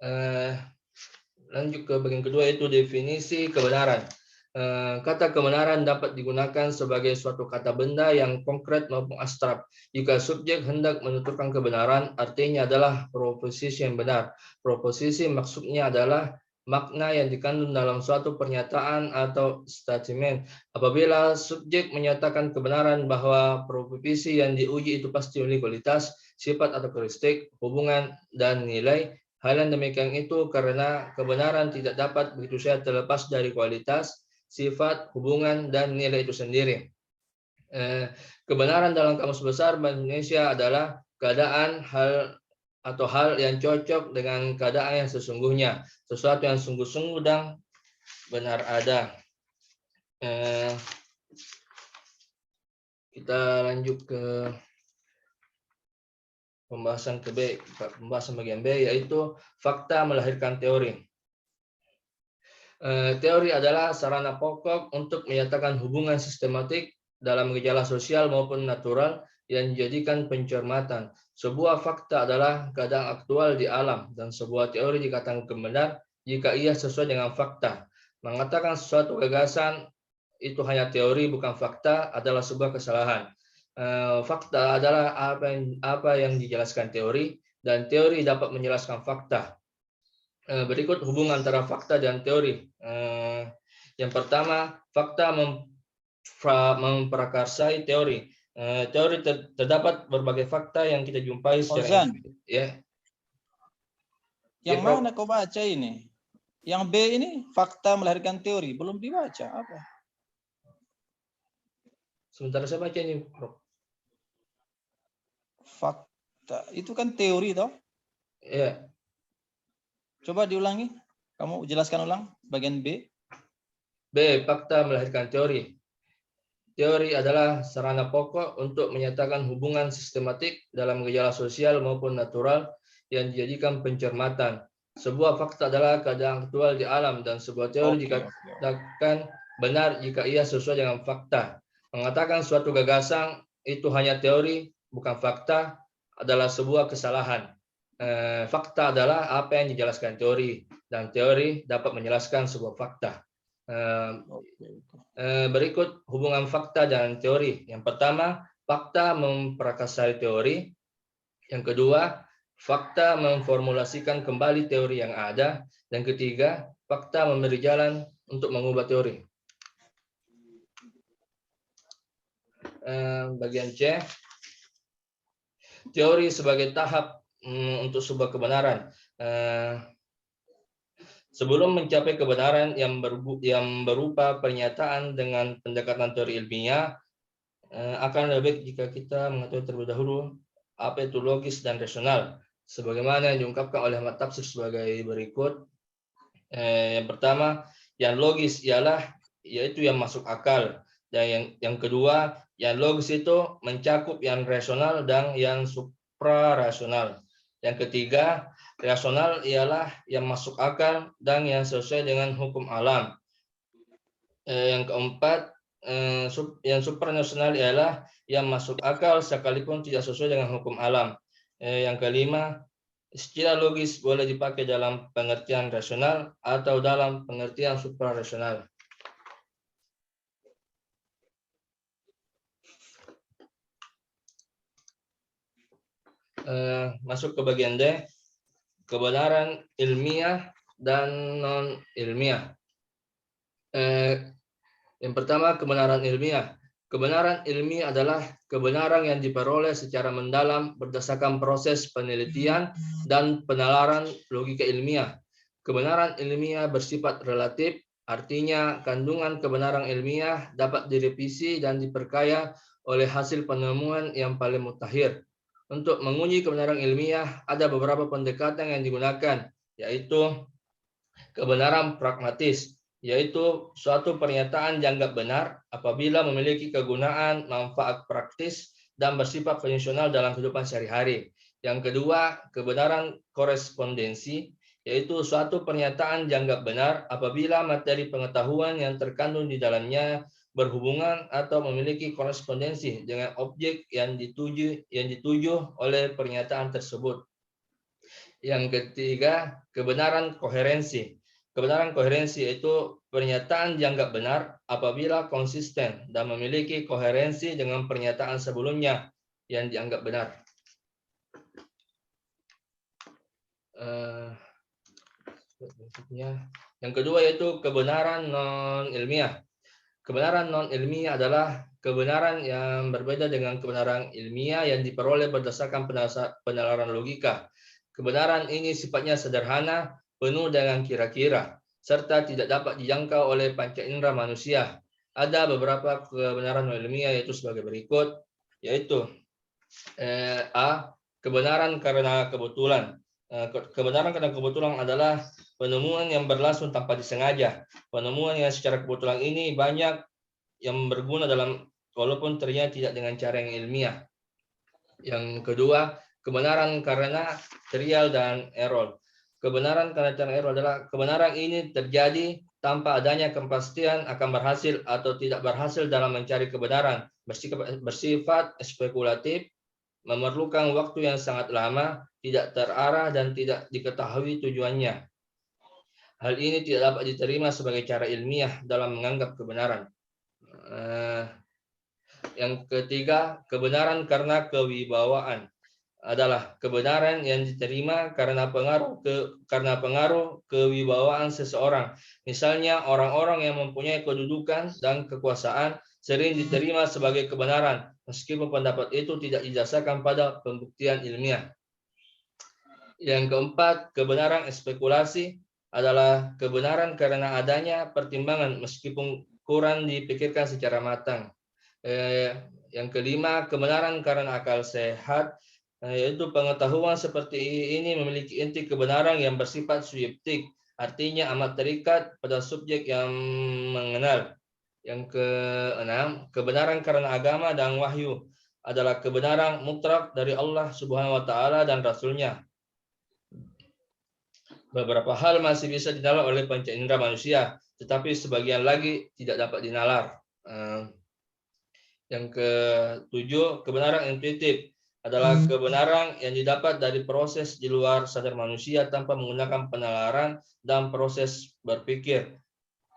Eh, Lanjut ke bagian kedua, yaitu definisi kebenaran. Kata kebenaran dapat digunakan sebagai suatu kata benda yang konkret maupun abstrak. Jika subjek hendak menuturkan kebenaran, artinya adalah proposisi yang benar. Proposisi maksudnya adalah makna yang dikandung dalam suatu pernyataan atau statement. Apabila subjek menyatakan kebenaran bahwa proposisi yang diuji itu pasti memiliki kualitas, sifat atau karakteristik, hubungan, dan nilai, hal yang demikian itu karena kebenaran tidak dapat begitu saja terlepas dari kualitas, sifat, hubungan, dan nilai itu sendiri. Kebenaran dalam Kamus Besar Bahasa Indonesia adalah keadaan hal atau hal yang cocok dengan keadaan yang sesungguhnya, sesuatu yang sungguh-sungguh dan benar ada. Kita lanjut ke pembahasan bagian B, yaitu fakta melahirkan teori. Teori adalah sarana pokok untuk menyatakan hubungan sistematik dalam gejala sosial maupun natural yang dijadikan pencermatan. Sebuah fakta adalah keadaan aktual di alam, dan sebuah teori dikatakan benar jika ia sesuai dengan fakta. Mengatakan sesuatu gagasan itu hanya teori bukan fakta adalah sebuah kesalahan. Fakta adalah apa yang dijelaskan teori, dan teori dapat menjelaskan fakta. Berikut hubungan antara fakta dan teori. Yang pertama, fakta memprakarsai teori. Teori terdapat berbagai fakta yang kita jumpai secara ya. Yang mana kau baca ini? Yang B ini fakta melahirkan teori, belum dibaca apa? Sebentar saya baca ini, Bro. Fakta itu kan teori toh? Ya. Coba diulangi. Kamu jelaskan ulang bagian B. B. Fakta melahirkan teori. Teori adalah sarana pokok untuk menyatakan hubungan sistematik dalam gejala sosial maupun natural yang dijadikan pencermatan. Sebuah fakta adalah keadaan aktual di alam, dan sebuah teori dikatakan benar jika ia sesuai dengan fakta. Mengatakan suatu gagasan itu hanya teori, bukan fakta, adalah sebuah kesalahan. Fakta adalah apa yang dijelaskan teori, dan teori dapat menjelaskan sebuah fakta. Berikut hubungan fakta dan teori. Yang pertama, fakta memprakarsai teori. Yang kedua, fakta memformulasikan kembali teori yang ada. Dan ketiga, fakta memberi jalan untuk mengubah teori. Bagian C, teori sebagai tahap untuk sebuah kebenaran. Sebelum mencapai kebenaran yang berupa pernyataan dengan pendekatan teori ilmiah, akan lebih baik jika kita mengetahui terlebih dahulu apa itu logis dan rasional, sebagaimana yang diungkapkan oleh Ahmad Tafsir sebagai berikut. Yang pertama, yang logis yaitu yang masuk akal, dan yang kedua, yang logis itu mencakup yang rasional dan yang suprarasional. Yang ketiga, rasional ialah yang masuk akal dan yang sesuai dengan hukum alam. Yang keempat, yang supranasional ialah yang masuk akal sekalipun tidak sesuai dengan hukum alam. Yang kelima, istilah logis boleh dipakai dalam pengertian rasional atau dalam pengertian suprarasional. Masuk ke bagian D, kebenaran ilmiah dan non ilmiah. Yang pertama, kebenaran ilmiah. Kebenaran ilmiah adalah kebenaran yang diperoleh secara mendalam berdasarkan proses penelitian dan penalaran logika ilmiah. Kebenaran ilmiah bersifat relatif, artinya kandungan kebenaran ilmiah dapat direvisi dan diperkaya oleh hasil penemuan yang paling mutakhir. Untuk menguji kebenaran ilmiah, ada beberapa pendekatan yang digunakan, yaitu kebenaran pragmatis, yaitu suatu pernyataan dianggap benar apabila memiliki kegunaan, manfaat praktis, dan bersifat fungsional dalam kehidupan sehari-hari. Yang kedua, kebenaran korespondensi, yaitu suatu pernyataan dianggap benar apabila materi pengetahuan yang terkandung di dalamnya berhubungan atau memiliki korespondensi dengan objek yang dituju oleh pernyataan tersebut. Yang ketiga, kebenaran koherensi. Kebenaran koherensi yaitu pernyataan dianggap benar apabila konsisten dan memiliki koherensi dengan pernyataan sebelumnya yang dianggap benar. Yang kedua yaitu kebenaran non-ilmiah. Kebenaran non-ilmiah adalah kebenaran yang berbeda dengan kebenaran ilmiah yang diperoleh berdasarkan penalaran logika. Kebenaran ini sifatnya sederhana, penuh dengan kira-kira, serta tidak dapat dijangkau oleh panca indera manusia. Ada beberapa kebenaran non-ilmiah yaitu sebagai berikut, yaitu A. Kebenaran karena kebetulan. Kebenaran karena kebetulan adalah penemuan yang berlangsung tanpa disengaja. Penemuan yang secara kebetulan ini banyak yang berguna walaupun ternyata tidak dengan cara yang ilmiah. Yang kedua, kebenaran karena trial dan error. Kebenaran karena trial dan error adalah kebenaran ini terjadi tanpa adanya kepastian akan berhasil atau tidak berhasil dalam mencari kebenaran. Bersifat spekulatif, memerlukan waktu yang sangat lama, tidak terarah dan tidak diketahui tujuannya. Hal ini tidak dapat diterima sebagai cara ilmiah dalam menganggap kebenaran. Yang ketiga, kebenaran karena kewibawaan adalah kebenaran yang diterima karena pengaruh kewibawaan seseorang. Misalnya orang-orang yang mempunyai kedudukan dan kekuasaan sering diterima sebagai kebenaran meskipun pendapat itu tidak didasarkan pada pembuktian ilmiah. Yang keempat, kebenaran spekulasi adalah kebenaran karena adanya pertimbangan meskipun kurang dipikirkan secara matang. Yang kelima, kebenaran karena akal sehat, yaitu pengetahuan seperti ini memiliki inti kebenaran yang bersifat subjektif, artinya amat terikat pada subjek yang mengenal. Yang keenam, kebenaran karena agama dan wahyu adalah kebenaran mutlak dari Allah Subhanahu wa taala dan Rasul-Nya. Beberapa hal masih bisa dinalar oleh panca indera manusia, tetapi sebagian lagi tidak dapat dinalar. Yang ketujuh, kebenaran intuitif adalah kebenaran yang didapat dari proses di luar sadar manusia tanpa menggunakan penalaran dan proses berpikir.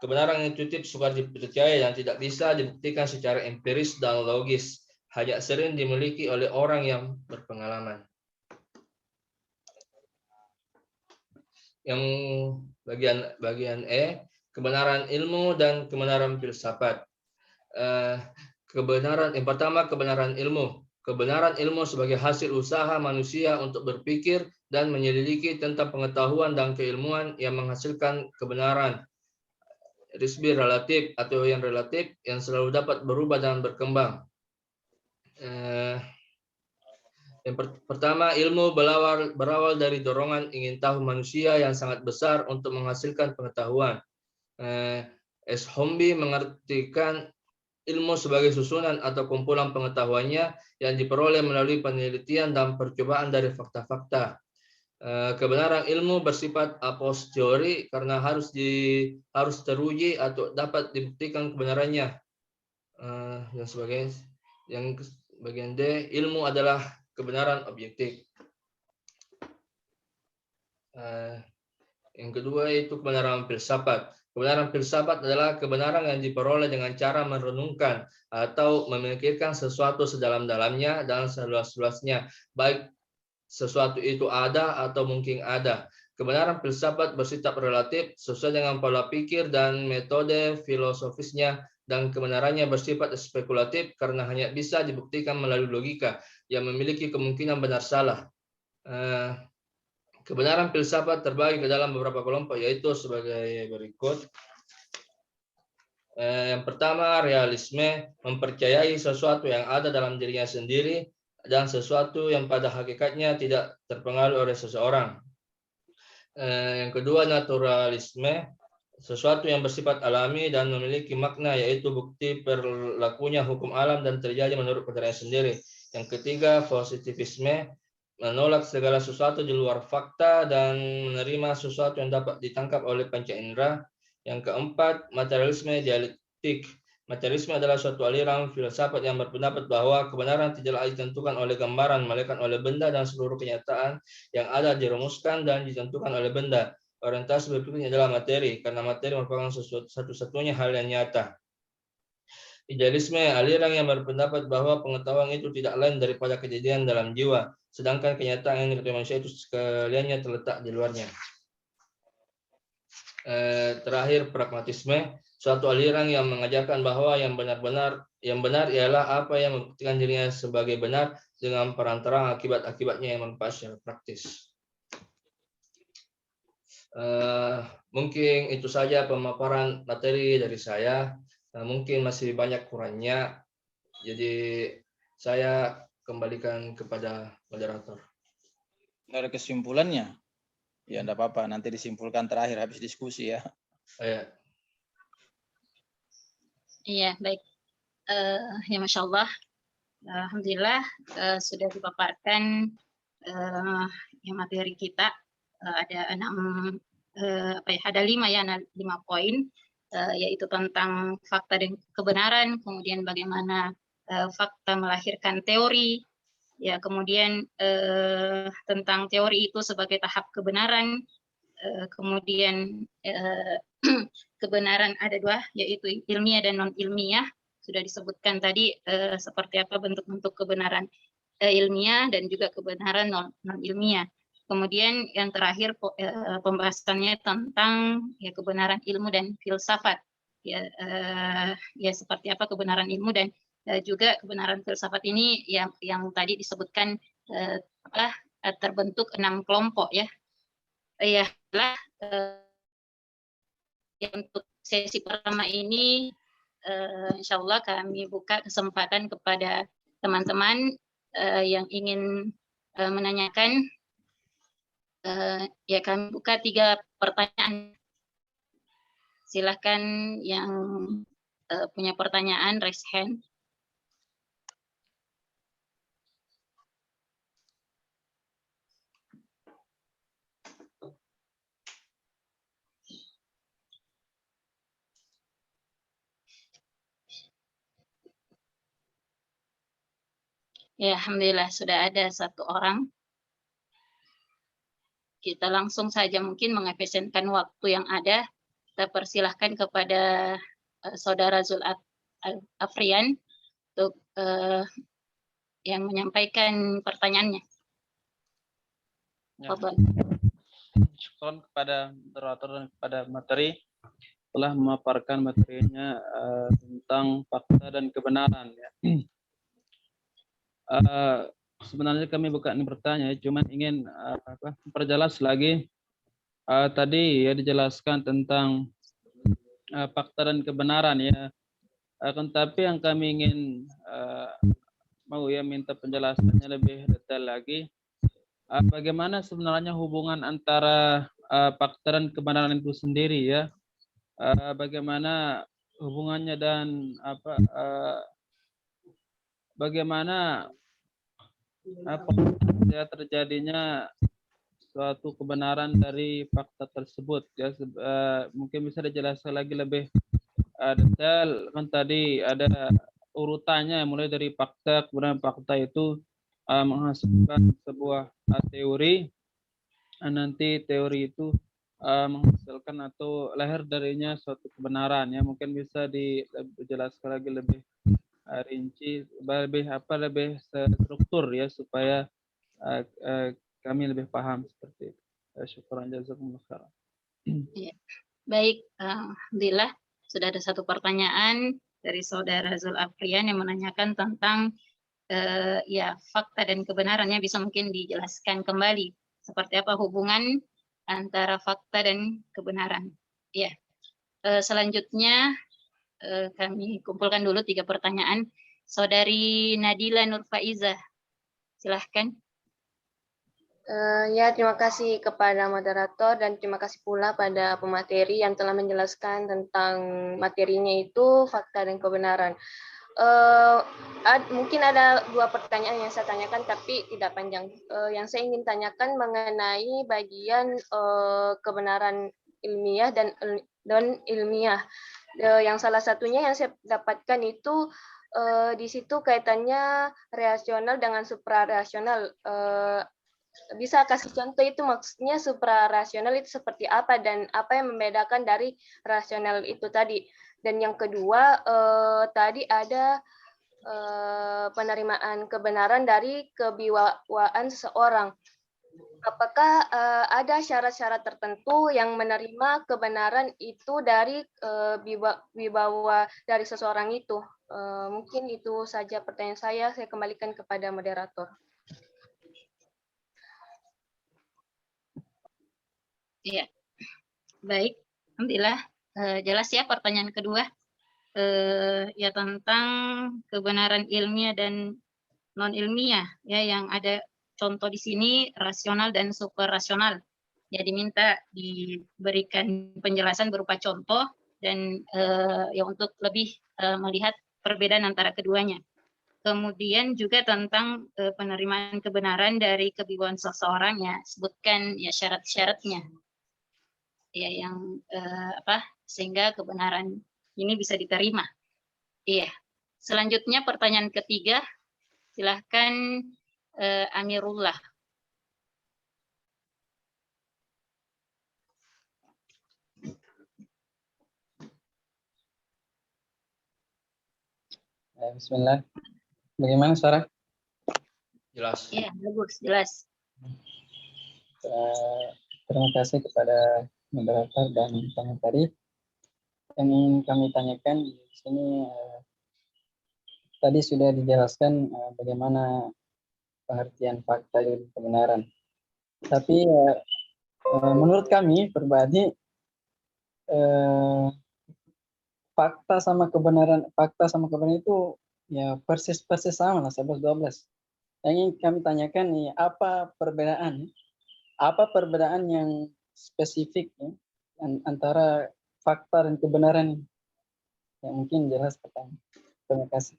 Kebenaran intuitif sukar dipercaya dan tidak bisa dibuktikan secara empiris dan logis, hanya sering dimiliki oleh orang yang berpengalaman. Yang bagian E, kebenaran ilmu dan kebenaran filsafat. Yang pertama, kebenaran ilmu. Kebenaran ilmu sebagai hasil usaha manusia untuk berpikir dan menyelidiki tentang pengetahuan dan keilmuan yang menghasilkan kebenaran. Nisbi relatif atau yang relatif yang selalu dapat berubah dan berkembang. Yang pertama, ilmu berawal dari dorongan ingin tahu manusia yang sangat besar untuk menghasilkan pengetahuan. S. Hombi mengartikan ilmu sebagai susunan atau kumpulan pengetahuannya yang diperoleh melalui penelitian dan percobaan dari fakta-fakta. Kebenaran ilmu bersifat a posteriori karena harus teruji atau dapat dibuktikan kebenarannya. Yang bagian D, ilmu adalah kebenaran objektif. Yang kedua itu kebenaran filsafat. Kebenaran filsafat adalah kebenaran yang diperoleh dengan cara merenungkan atau memikirkan sesuatu sedalam-dalamnya dan seluas-luasnya, baik sesuatu itu ada atau mungkin ada. Kebenaran filsafat bersifat relatif sesuai dengan pola pikir dan metode filosofisnya, dan kebenarannya bersifat spekulatif karena hanya bisa dibuktikan melalui logika yang memiliki kemungkinan benar salah. Kebenaran filsafat terbagi ke dalam beberapa kelompok, yaitu sebagai berikut. Yang pertama, realisme, mempercayai sesuatu yang ada dalam dirinya sendiri dan sesuatu yang pada hakikatnya tidak terpengaruh oleh seseorang. Yang kedua, naturalisme, sesuatu yang bersifat alami dan memiliki makna, yaitu bukti berlakunya hukum alam dan terjadi menurut keadaan sendiri. Yang ketiga, positivisme, menolak segala sesuatu di luar fakta dan menerima sesuatu yang dapat ditangkap oleh panca indera. Yang keempat, materialisme dialektik, Materialisme adalah suatu aliran filsafat yang berpendapat bahwa kebenaran tidaklah ditentukan oleh gambaran, melainkan oleh benda dan seluruh kenyataan yang ada dirumuskan dan ditentukan oleh benda. Orientasi berikutnya adalah materi, karena materi merupakan satu-satunya hal yang nyata. Idealisme, aliran yang berpendapat bahwa pengetahuan itu tidak lain daripada kejadian dalam jiwa, sedangkan kenyataan yang diketahui manusia itu sekaliannya terletak di luarnya. Terakhir, pragmatisme, suatu aliran yang mengajarkan bahwa yang benar ialah apa yang membuktikan dirinya sebagai benar dengan perantara akibat-akibatnya yang manfaat secara praktis. Mungkin itu saja pemaparan materi dari saya. Mungkin masih banyak kurangnya, jadi saya kembalikan kepada moderator. Dari kesimpulannya, ya enggak apa-apa, nanti disimpulkan terakhir habis diskusi ya. Iya, baik. Ya Masya Allah, Alhamdulillah sudah dipaparkan yang materi kita. Ada 5 poin, yaitu tentang fakta dan kebenaran, kemudian bagaimana fakta melahirkan teori, ya kemudian tentang teori itu sebagai tahap kebenaran, kemudian kebenaran ada 2, yaitu ilmiah dan non ilmiah. Sudah disebutkan tadi seperti apa bentuk-bentuk kebenaran ilmiah dan juga kebenaran non ilmiah. Kemudian yang terakhir pembahasannya tentang ya kebenaran ilmu dan filsafat. Ya seperti apa kebenaran ilmu dan juga kebenaran filsafat ini yang tadi disebutkan terbentuk 6 kelompok ya. Untuk sesi pertama ini insya Allah kami buka kesempatan kepada teman-teman yang ingin menanyakan. Ya kami buka 3 pertanyaan. Silahkan yang punya pertanyaan raise hand. Ya, alhamdulillah sudah ada 1 orang. Kita langsung saja mungkin mengefisienkan waktu yang ada. Kita persilahkan kepada Saudara Zul Afrian untuk yang menyampaikan pertanyaannya. Ya. Syukur kepada moderator dan kepada materi telah memaparkan materinya tentang fakta dan kebenaran. Ya. Sebenarnya kami bukan bertanya, cuman ingin perjelas lagi. Tadi ya dijelaskan tentang fakta dan kebenaran ya. Tapi yang kami ingin mau ya minta penjelasannya lebih detail lagi. Bagaimana sebenarnya hubungan antara fakta dan kebenaran itu sendiri ya? Bagaimana hubungannya dan bagaimana ya terjadinya suatu kebenaran dari fakta tersebut ya, mungkin bisa dijelaskan lagi lebih detail. Kan tadi ada urutannya mulai dari fakta, kemudian fakta itu menghasilkan sebuah teori, nanti teori itu menghasilkan atau lahir darinya suatu kebenaran ya. Mungkin bisa dijelaskan lagi lebih rinci, lebih struktur ya, supaya kami lebih paham seperti itu. Syukran jazakumullah khairan. Ya. Baik, alhamdulillah sudah ada 1 pertanyaan dari Saudara Zul Afrian yang menanyakan tentang ya fakta dan kebenarannya. Bisa mungkin dijelaskan kembali seperti apa hubungan antara fakta dan kebenaran. Ya. Selanjutnya kami kumpulkan dulu 3 pertanyaan. Saudari Nadila Nurfaiza, silahkan. Ya, terima kasih kepada moderator dan terima kasih pula pada pemateri yang telah menjelaskan tentang materinya itu fakta dan kebenaran. Mungkin ada 2 pertanyaan yang saya tanyakan tapi tidak panjang. Yang saya ingin tanyakan mengenai bagian kebenaran ilmiah dan non ilmiah. Yang salah satunya yang saya dapatkan itu di situ kaitannya rasional dengan suprarasional. Bisa kasih contoh itu maksudnya suprarasional itu seperti apa dan apa yang membedakan dari rasional itu tadi. Dan yang kedua tadi ada penerimaan kebenaran dari kebiwaan seseorang. Apakah ada syarat-syarat tertentu yang menerima kebenaran itu dari wibawa dari seseorang itu? Mungkin itu saja pertanyaan saya kembalikan kepada moderator. Iya, baik. Alhamdulillah jelas ya pertanyaan kedua. Ya tentang kebenaran ilmiah dan non ilmiah ya yang ada contoh di sini rasional dan superrasional. Ya diminta diberikan penjelasan berupa contoh dan ya untuk lebih melihat perbedaan antara keduanya. Kemudian juga tentang penerimaan kebenaran dari kebiwaan seseorang ya sebutkan ya syarat-syaratnya ya yang sehingga kebenaran ini bisa diterima. Iya. Selanjutnya pertanyaan ketiga, silahkan Amirullah. Bismillah. Bagaimana suara? Jelas. Iya, bagus, jelas. Terima kasih kepada moderator dan pemateri. Yang ingin kami tanyakan di sini tadi sudah dijelaskan bagaimana pengertian fakta dan kebenaran. Tapi menurut kami pribadi fakta sama kebenaran itu ya persis sama lah 11-12. Yang ingin kami tanyakan nih apa perbedaan yang spesifik ya, antara fakta dan kebenaran yang mungkin jelas pertanyaan. Terima kasih.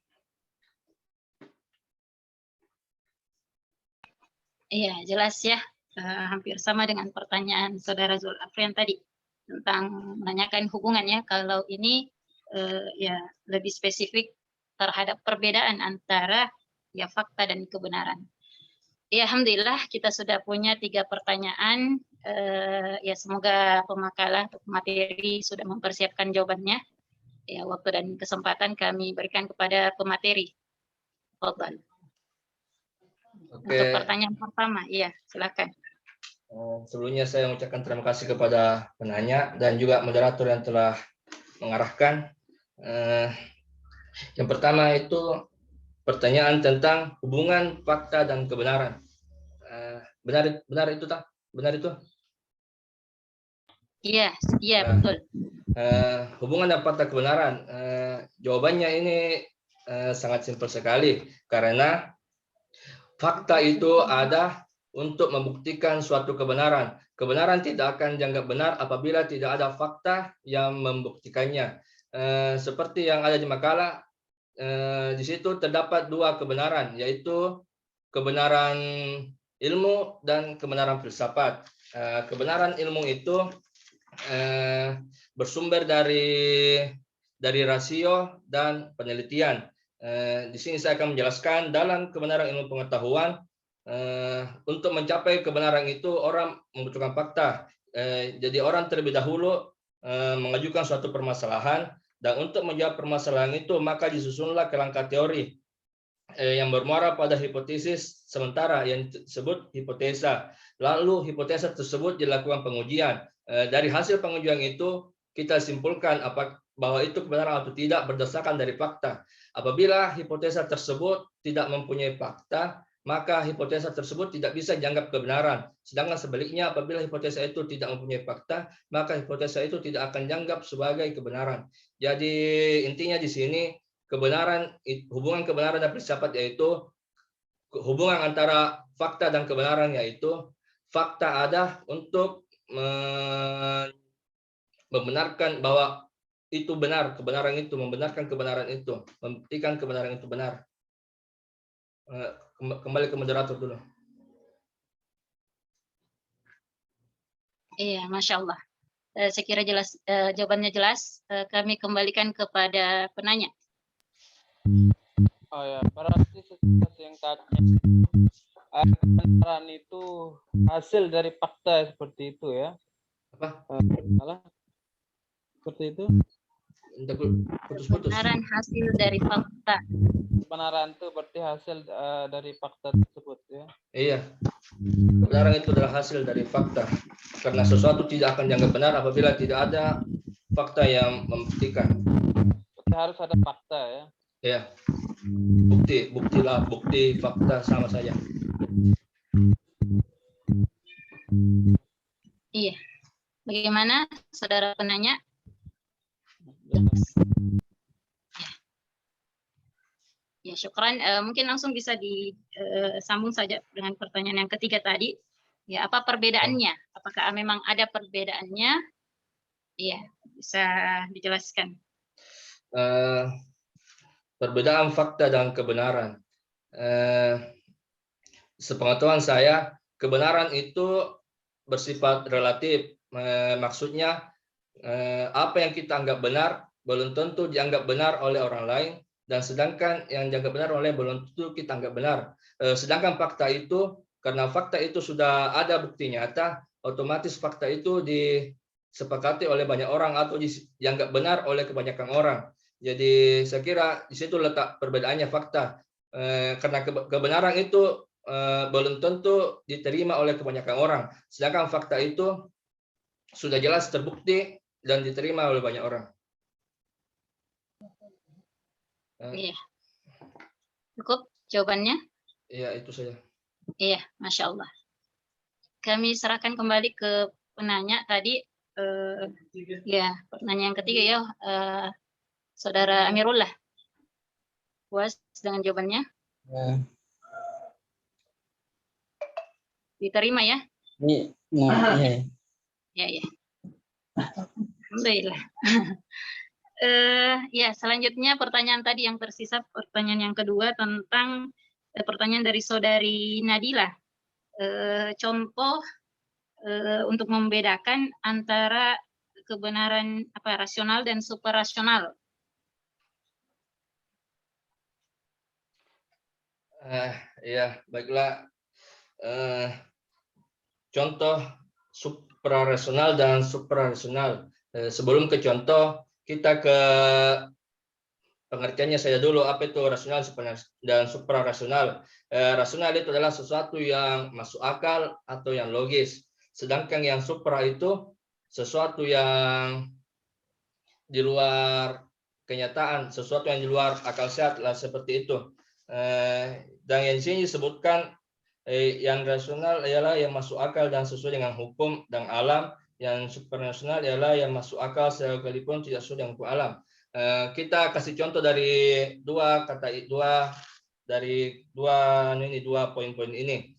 Iya, jelas ya. Hampir sama dengan pertanyaan Saudara Zul Afrian tadi tentang menanyakan hubungannya. Kalau ini ya lebih spesifik terhadap perbedaan antara ya fakta dan kebenaran. Ya, alhamdulillah kita sudah punya 3 pertanyaan. Ya semoga pemakalah atau pemateri sudah mempersiapkan jawabannya. Ya, waktu dan kesempatan kami berikan kepada pemateri. Fadhal. Oke. Untuk pertanyaan pertama, iya, silakan. Sebelumnya saya mengucapkan terima kasih kepada penanya dan juga moderator yang telah mengarahkan. Yang pertama itu pertanyaan tentang hubungan fakta dan kebenaran. Benar itu tak? Benar itu? Iya, betul. Hubungan dan fakta kebenaran. Jawabannya ini sangat simpel sekali karena fakta itu ada untuk membuktikan suatu kebenaran. Kebenaran tidak akan dianggap benar apabila tidak ada fakta yang membuktikannya. Seperti yang ada di makalah, di situ terdapat 2 kebenaran, yaitu kebenaran ilmu dan kebenaran filsafat. Kebenaran ilmu itu bersumber dari rasio dan penelitian. Di sini saya akan menjelaskan dalam kebenaran ilmu pengetahuan. Untuk mencapai kebenaran itu orang membutuhkan fakta. Jadi orang terlebih dahulu mengajukan suatu permasalahan dan untuk menjawab permasalahan itu maka disusunlah kerangka teori yang bermuara pada hipotesis sementara yang disebut hipotesa. Lalu hipotesa tersebut dilakukan pengujian. Dari hasil pengujian itu kita simpulkan bahwa itu kebenaran atau tidak berdasarkan dari fakta. Apabila hipotesa tersebut tidak mempunyai fakta, maka hipotesa tersebut tidak bisa dianggap kebenaran. Sedangkan sebaliknya, apabila hipotesa itu tidak mempunyai fakta, maka hipotesa itu tidak akan dianggap sebagai kebenaran. Jadi intinya di sini hubungan kebenaran dan filsafat yaitu hubungan antara fakta dan kebenaran, yaitu fakta ada untuk membenarkan bahwa itu benar, kebenaran itu membenarkan kebenaran itu, membuktikan kebenaran itu benar. Kembali ke moderator dulu. Iya, Masya Allah. Saya kira jelas, jawabannya jelas. Kami kembalikan kepada penanya. Oh ya, berarti secara singkatnya kebenaran itu hasil dari fakta seperti itu ya? Apa? Salah? Seperti itu? Putus-putus. Kebenaran hasil dari fakta. Kebenaran itu berarti hasil dari fakta tersebut ya? Iya. Kebenaran itu adalah hasil dari fakta. Karena sesuatu tidak akan dianggap benar apabila tidak ada fakta yang membuktikan. Berarti harus ada fakta ya? Ya. Bukti fakta sama saja. Iya. Bagaimana, saudara penanya? Ya, syukran. Mungkin langsung bisa disambung saja dengan pertanyaan yang ketiga tadi. Ya, apa perbedaannya? Apakah memang ada perbedaannya? Iya, bisa dijelaskan. Perbedaan fakta dan kebenaran. Sepengetahuan saya, kebenaran itu bersifat relatif. Maksudnya, apa yang kita anggap benar belum tentu dianggap benar oleh orang lain, dan sedangkan yang dianggap benar oleh belum tentu kita anggap benar. Sedangkan fakta itu, karena fakta itu sudah ada bukti nyata, otomatis fakta itu disepakati oleh banyak orang atau dianggap benar oleh kebanyakan orang. Jadi saya kira di situ letak perbedaannya fakta. Karena kebenaran itu belum tentu diterima oleh kebanyakan orang. Sedangkan fakta itu sudah jelas terbukti dan diterima oleh banyak orang. Iya. Cukup jawabannya? Iya, itu saja. Iya, Masya Allah. Kami serahkan kembali ke penanya tadi. Ya, pertanyaan yang ketiga ya, Saudara Amirullah. Puas dengan jawabannya? Diterima ya? Iya. Ya, ya. Alhamdulillah. Ya, selanjutnya pertanyaan tadi yang tersisa, pertanyaan yang kedua tentang pertanyaan dari saudari Nadila. Contoh untuk membedakan antara kebenaran rasional dan suprarasional. Ya, baiklah. Contoh suprarasional dan suprarasional. Sebelum ke contoh, kita ke pengertiannya saya dulu, apa itu rasional dan suprarasional. Rasional itu adalah sesuatu yang masuk akal atau yang logis. Sedangkan yang supra itu sesuatu yang di luar kenyataan, sesuatu yang di luar akal sehat lah, seperti itu. Dan yang di sini disebutkan yang rasional ialah yang masuk akal dan sesuai dengan hukum dan alam. Yang suprarasional ialah yang masuk akal sekalipun tidak sesuai dengan hukum alam. Kita kasih contoh dari dua poin-poin ini.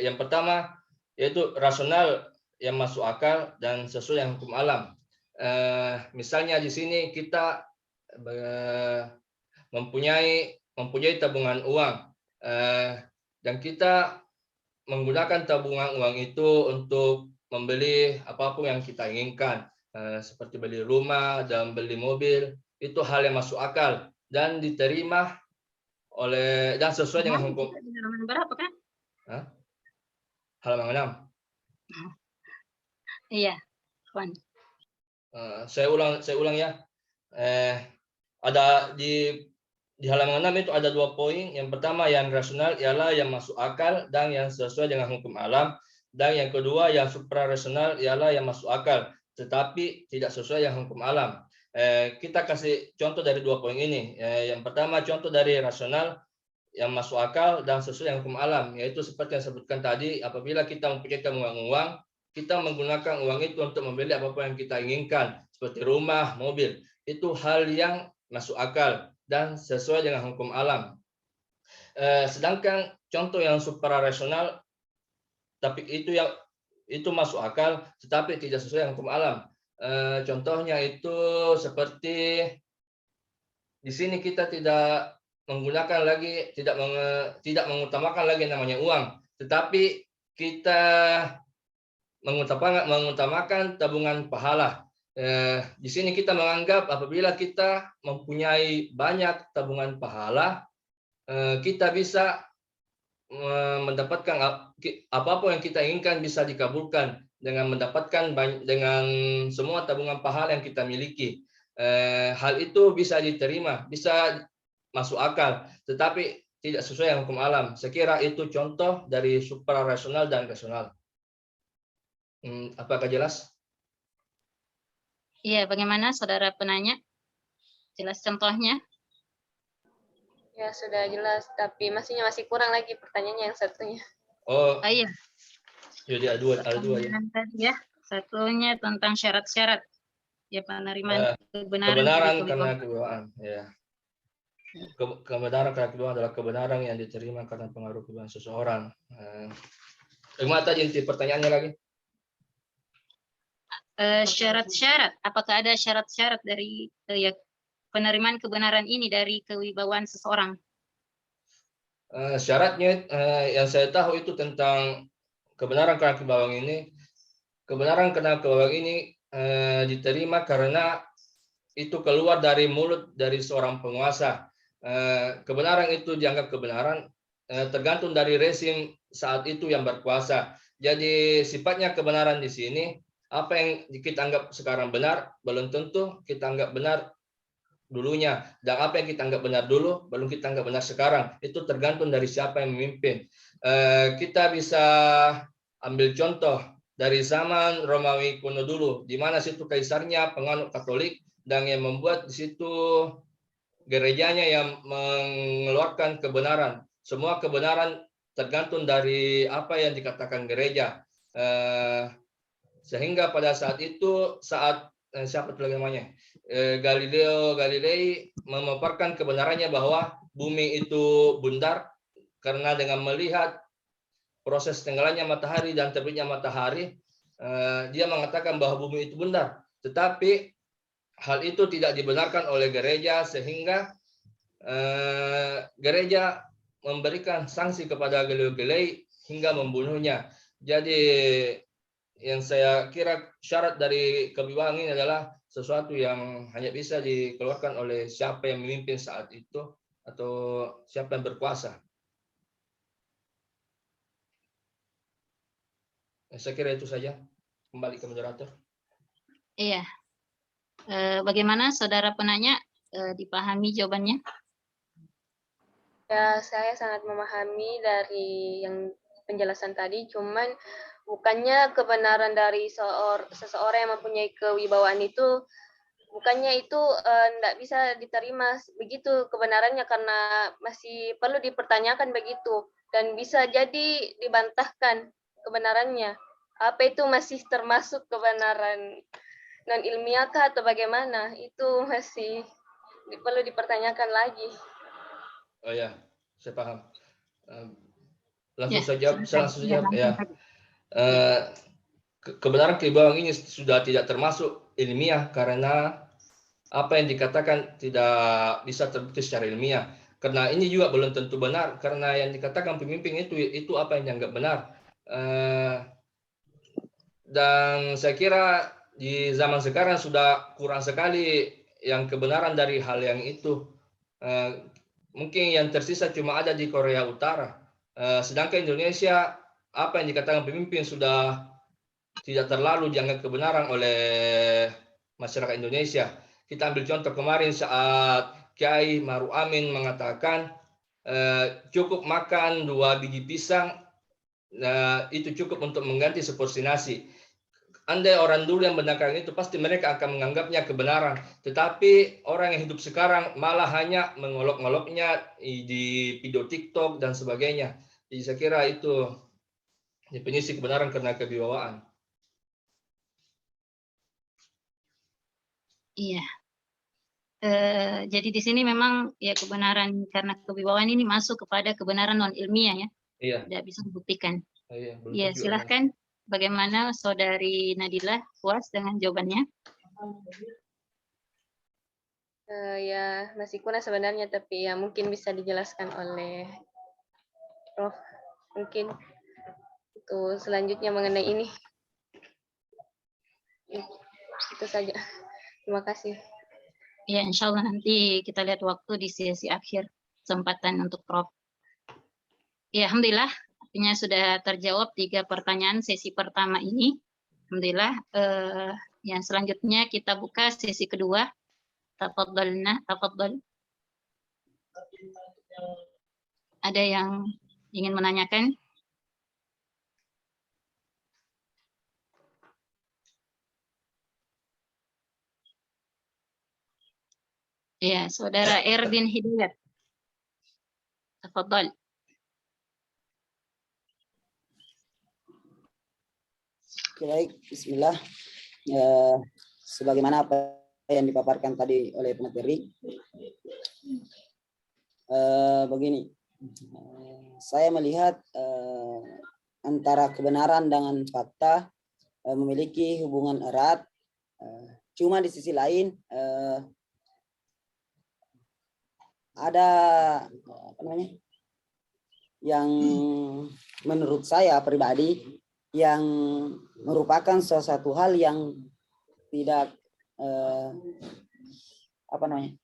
Yang pertama yaitu rasional yang masuk akal dan sesuai dengan hukum alam. Misalnya di sini kita mempunyai tabungan uang, dan kita menggunakan tabungan uang itu untuk membeli apapun yang kita inginkan, seperti beli rumah dan beli mobil. Itu hal yang masuk akal dan diterima dan sesuai dengan hukum. Halaman berapa kan? Halaman 6. Iya, Juan. Saya ulang ya. Ada di halaman 6 itu ada 2 poin. Yang pertama yang rasional ialah yang masuk akal dan yang sesuai dengan hukum alam. Dan yang kedua yang suprarasional ialah yang masuk akal tetapi tidak sesuai dengan hukum alam. Kita kasih contoh dari 2 poin ini. Yang pertama contoh dari rasional yang masuk akal dan sesuai dengan hukum alam, yaitu seperti yang sebutkan tadi, apabila kita mempunyai uang, kita menggunakan uang itu untuk membeli apapun yang kita inginkan, seperti rumah, mobil. Itu hal yang masuk akal dan sesuai dengan hukum alam. Sedangkan contoh yang suprarasional, tapi itu masuk akal, tetapi tidak sesuai dengan hukum alam. Contohnya itu seperti di sini kita tidak menggunakan lagi, tidak mengutamakan lagi namanya uang, tetapi kita mengutamakan tabungan pahala. Di sini kita menganggap apabila kita mempunyai banyak tabungan pahala, kita bisa mendapatkan apapun yang kita inginkan bisa dikabulkan dengan mendapatkan dengan semua tabungan pahala yang kita miliki. Hal itu bisa diterima, bisa masuk akal, tetapi tidak sesuai dengan hukum alam. Saya kira itu contoh dari suprarasional dan rasional. Apakah jelas? Iya, bagaimana saudara penanya? Jelas contohnya? Ya sudah jelas, tapi masih kurang lagi pertanyaannya yang satunya. Oh, Iya. jadi ada dua ya. Pertanyaan tadi ya. Satunya tentang syarat-syarat ya penerimaan kebenaran Kebenaran dari karena kewibawaan. kewibawaan. Ya. Kebenaran karena kewibawaan adalah kebenaran yang diterima karena pengaruh kewibawaan seseorang. Bagaimana tadi inti pertanyaannya lagi? Syarat-syarat. Apakah ada syarat-syarat dari ya, penerimaan kebenaran ini dari kewibawaan seseorang? Syaratnya yang saya tahu itu tentang kebenaran karena kewibawaan ini. Kebenaran karena kewibawaan ini diterima karena itu keluar dari mulut dari seorang penguasa. Kebenaran itu dianggap kebenaran tergantung dari rezim saat itu yang berkuasa. Jadi sifatnya kebenaran di sini, apa yang kita anggap sekarang benar belum tentu kita anggap benar dulunya, dan apa yang kita anggap benar dulu belum kita anggap benar sekarang. Itu tergantung dari siapa yang memimpin. Kita bisa ambil contoh dari zaman Romawi kuno dulu, di mana situ kaisarnya penganut Katolik dan yang membuat di situ gerejanya yang mengeluarkan kebenaran. Semua kebenaran tergantung dari apa yang dikatakan gereja. Sehingga pada saat itu, saat siapa itu lagi namanya, Galileo Galilei memaparkan kebenarannya bahwa bumi itu bundar karena dengan melihat proses tenggelamnya matahari dan terbitnya matahari, dia mengatakan bahwa bumi itu bundar. Tetapi hal itu tidak dibenarkan oleh gereja sehingga gereja memberikan sanksi kepada Galileo Galilei hingga membunuhnya. Jadi yang saya kira syarat dari kewibawaan ini adalah sesuatu yang hanya bisa dikeluarkan oleh siapa yang memimpin saat itu atau siapa yang berkuasa. Saya kira itu saja. Kembali ke moderator. Iya. Bagaimana saudara penanya, dipahami jawabannya? Ya, saya sangat memahami dari yang penjelasan tadi, cuman bukannya kebenaran dari seseorang yang mempunyai kewibawaan itu, bukannya itu tidak bisa diterima begitu kebenarannya karena masih perlu dipertanyakan begitu dan bisa jadi dibantahkan kebenarannya. Apa itu masih termasuk kebenaran non ilmiahkah atau bagaimana? Itu masih perlu dipertanyakan lagi. Oh ya, saya paham. Ya, Langsung saja ya. Kebenaran kewibawaan ini sudah tidak termasuk ilmiah karena apa yang dikatakan tidak bisa terbukti secara ilmiah. Karena ini juga belum tentu benar karena yang dikatakan pemimpin itu apa yang dianggap benar. Dan saya kira di zaman sekarang sudah kurang sekali yang kebenaran dari hal yang itu. Mungkin yang tersisa cuma ada di Korea Utara. Sedangkan Indonesia, apa yang dikatakan pemimpin sudah tidak terlalu dianggap kebenaran oleh masyarakat Indonesia. Kita ambil contoh kemarin saat Kiai Maruf Amin mengatakan cukup makan 2 biji pisang, itu cukup untuk mengganti seporsi nasi. Andai orang dulu yang benarkan itu, pasti mereka akan menganggapnya kebenaran. Tetapi orang yang hidup sekarang malah hanya mengolok-ngoloknya di video TikTok dan sebagainya. Jadi saya kira itu definisi kebenaran karena kewibawaan. Iya. Jadi di sini memang ya kebenaran karena kewibawaan ini masuk kepada kebenaran non ilmiah ya. Iya. Tidak bisa dibuktikan. Iya, Ya, silahkan. Bagaimana Saudari Nadila, puas dengan jawabannya? Ya masih kurang sebenarnya, tapi ya mungkin bisa dijelaskan oleh Prof. Mungkin itu selanjutnya mengenai ini. Itu saja. Terima kasih. Ya, insya Allah nanti kita lihat waktu di sesi akhir kesempatan untuk Prof. Ya, alhamdulillah, artinya sudah terjawab 3 pertanyaan sesi pertama ini. Alhamdulillah. Yang selanjutnya kita buka sesi kedua. Tafadhalna, tafadhal. Ada yang ingin menanyakan? Ya, Saudara Erdin Hidayat. Tafadhal. Oke, baik, bismillah. Sebagaimana apa yang dipaparkan tadi oleh pemateri, begini, saya melihat antara kebenaran dengan fakta memiliki hubungan erat. Cuma di sisi lain ada apa namanya, yang menurut saya pribadi yang merupakan sesuatu hal yang tidak apa namanya,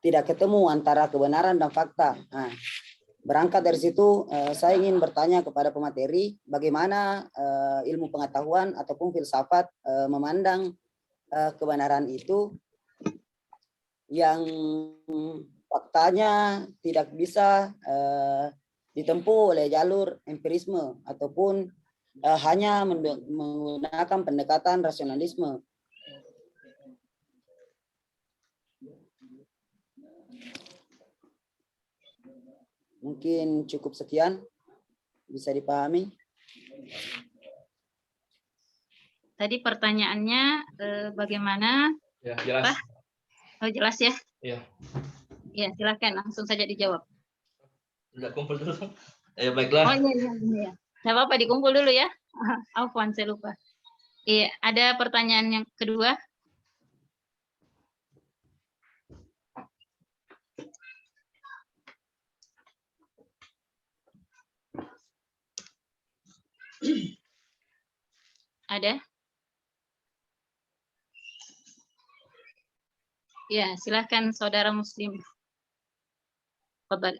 tidak ketemu antara kebenaran dan fakta. Nah, berangkat dari situ saya ingin bertanya kepada pemateri bagaimana ilmu pengetahuan ataupun filsafat memandang kebenaran itu yang faktanya tidak bisa ditempuh oleh jalur empirisme ataupun hanya menggunakan pendekatan rasionalisme. Mungkin cukup sekian, bisa dipahami. Tadi pertanyaannya bagaimana? Ya, jelas. Pak? Oh, jelas ya? Ya. Ya, silakan langsung saja dijawab. Sudah kumpul dulu. Baiklah. Oh iya. Tidak apa-apa, dikumpul dulu ya. Afwan, saya lupa. Iya, ada pertanyaan yang kedua? Ada? Ya, silakan saudara Muslim. Fadhal.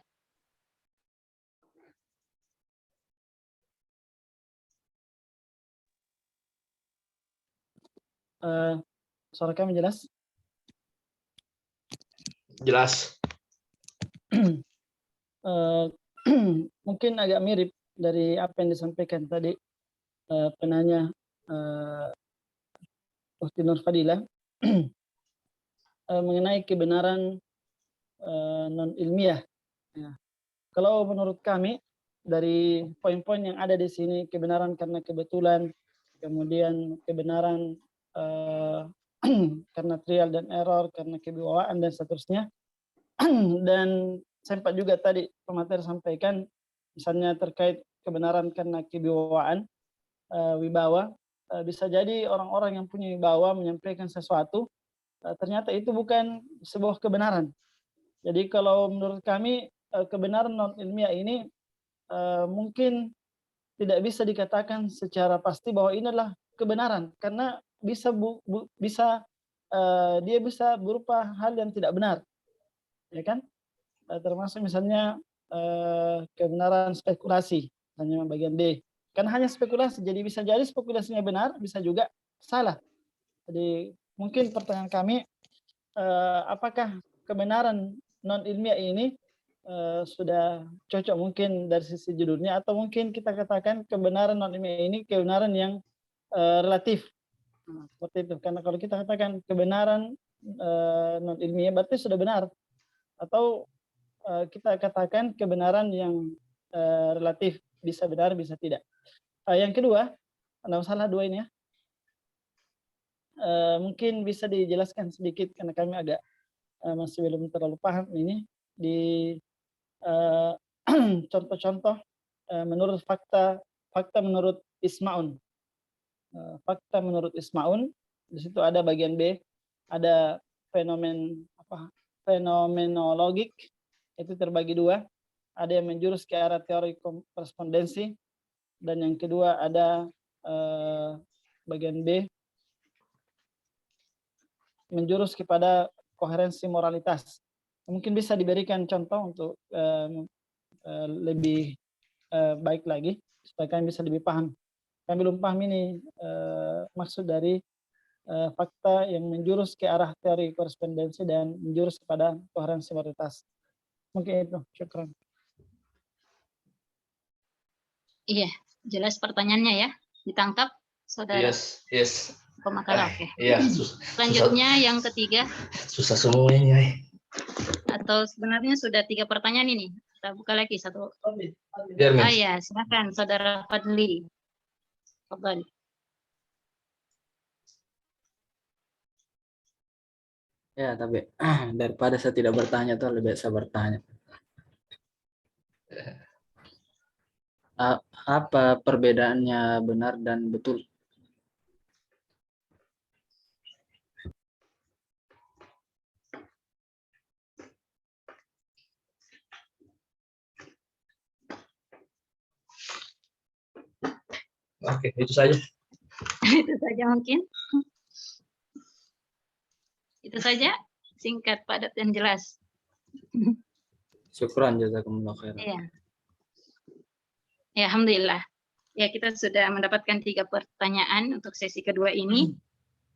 Suara kami jelas? Jelas. Mungkin agak mirip dari apa yang disampaikan tadi penanya Ukhti Nur Fadilah mengenai kebenaran non ilmiah. Ya. Kalau menurut kami dari poin-poin yang ada di sini, kebenaran karena kebetulan, kemudian kebenaran karena trial dan error, karena kewibawaan dan seterusnya. Dan sempat juga tadi pemateri sampaikan misalnya terkait kebenaran karena kewibawaan, wibawa, bisa jadi orang-orang yang punya wibawa menyampaikan sesuatu, ternyata itu bukan sebuah kebenaran. Jadi kalau menurut kami kebenaran non ilmiah ini mungkin tidak bisa dikatakan secara pasti bahwa ini adalah kebenaran, karena dia bisa berupa hal yang tidak benar, ya kan? Termasuk misalnya kebenaran spekulasi, hanya bagian B, kan hanya spekulasi, jadi bisa jadi spekulasinya benar, bisa juga salah. Jadi mungkin pertanyaan kami, apakah kebenaran non ilmiah ini sudah cocok mungkin dari sisi judulnya, atau mungkin kita katakan kebenaran non ilmiah ini kebenaran yang relatif. Nah, seperti itu. Karena kalau kita katakan kebenaran non ilmiah berarti sudah benar, atau kita katakan kebenaran yang relatif, bisa benar bisa tidak. Yang kedua, ada masalah dua ini ya. Mungkin bisa dijelaskan sedikit karena kami agak masih belum terlalu paham ini di contoh-contoh menurut fakta menurut Ismaun. Fakta menurut Ismaun, di situ ada bagian B, ada fenomenologik, itu terbagi dua, ada yang menjurus ke arah teori korespondensi, dan yang kedua ada bagian B, menjurus kepada koherensi moralitas. Mungkin bisa diberikan contoh untuk lebih baik lagi supaya kami bisa lebih paham. Kami belum paham ini maksud dari fakta yang menjurus ke arah teori korespondensi dan menjurus kepada koherensi moralitas. Mungkin itu. Syukran. Iya, jelas pertanyaannya ya. Ditangkap, Saudara Yes. Pemakala. Oke. Iya, Selanjutnya yang ketiga, susah semua ini. Ay. atau sebenarnya sudah 3 pertanyaan ini. Kita buka lagi satu. Biar, Ah Miss. ya, silakan Saudara Fadli. Fadli. Ya, tapi daripada saya tidak bertanya tuh lebih baik saya bertanya. Apa perbedaannya benar dan betul? Oke, itu saja. Itu saja mungkin. Itu saja, singkat, padat, dan jelas. Syukran jazakumullah khairan. Iya. Ya, alhamdulillah. Ya, kita sudah mendapatkan 3 pertanyaan untuk sesi kedua ini.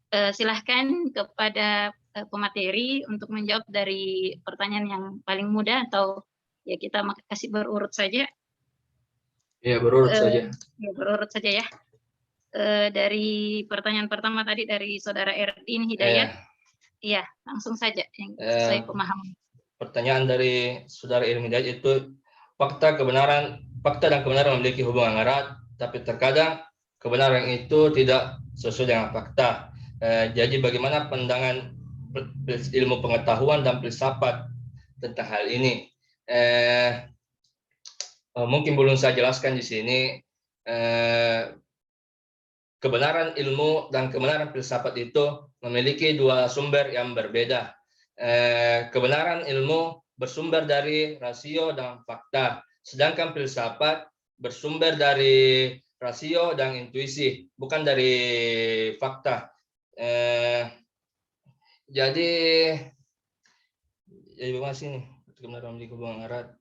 Silahkan kepada pemateri untuk menjawab dari pertanyaan yang paling mudah atau ya kita kasih berurut saja. Ya, berurut saja. Ya, berurut saja ya. Dari pertanyaan pertama tadi dari Saudara Erdin Hidayat. Iya, langsung saja yang sesuai pemahaman. Pertanyaan dari Saudara Erdin Hidayat itu fakta dan kebenaran memiliki hubungan erat, tapi terkadang kebenaran itu tidak sesuai dengan fakta. Jadi bagaimana pandangan ilmu pengetahuan dan filsafat tentang hal ini? Mungkin belum saya jelaskan di sini. Kebenaran ilmu dan kebenaran filsafat itu memiliki 2 sumber yang berbeda. Kebenaran ilmu bersumber dari rasio dan fakta, sedangkan filsafat bersumber dari rasio dan intuisi, bukan dari fakta. Jadi bagaimana sih nih kebenaran memiliki hubungan erat?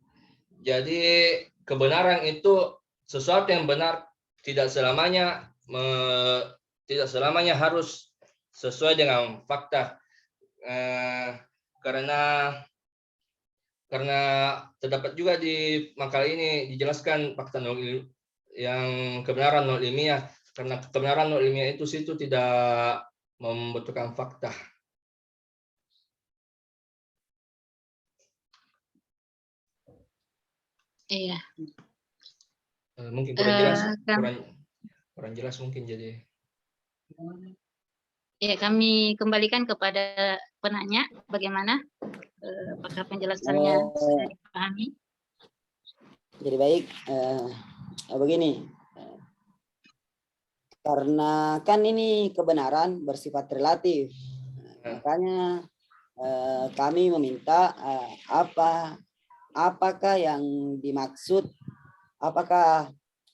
Jadi kebenaran itu sesuatu yang benar tidak selamanya harus sesuai dengan fakta, karena terdapat juga di makalah ini dijelaskan fakta yang kebenaran non ilmiah, karena kebenaran non ilmiah itu situ tidak membutuhkan fakta. Iya. Mungkin kurang jelas mungkin jadi. Ya, kami kembalikan kepada penanya bagaimana apakah penjelasannya sudah dipahami. Jadi baik, begini, karena kan ini kebenaran bersifat relatif, makanya kami meminta apakah yang dimaksud,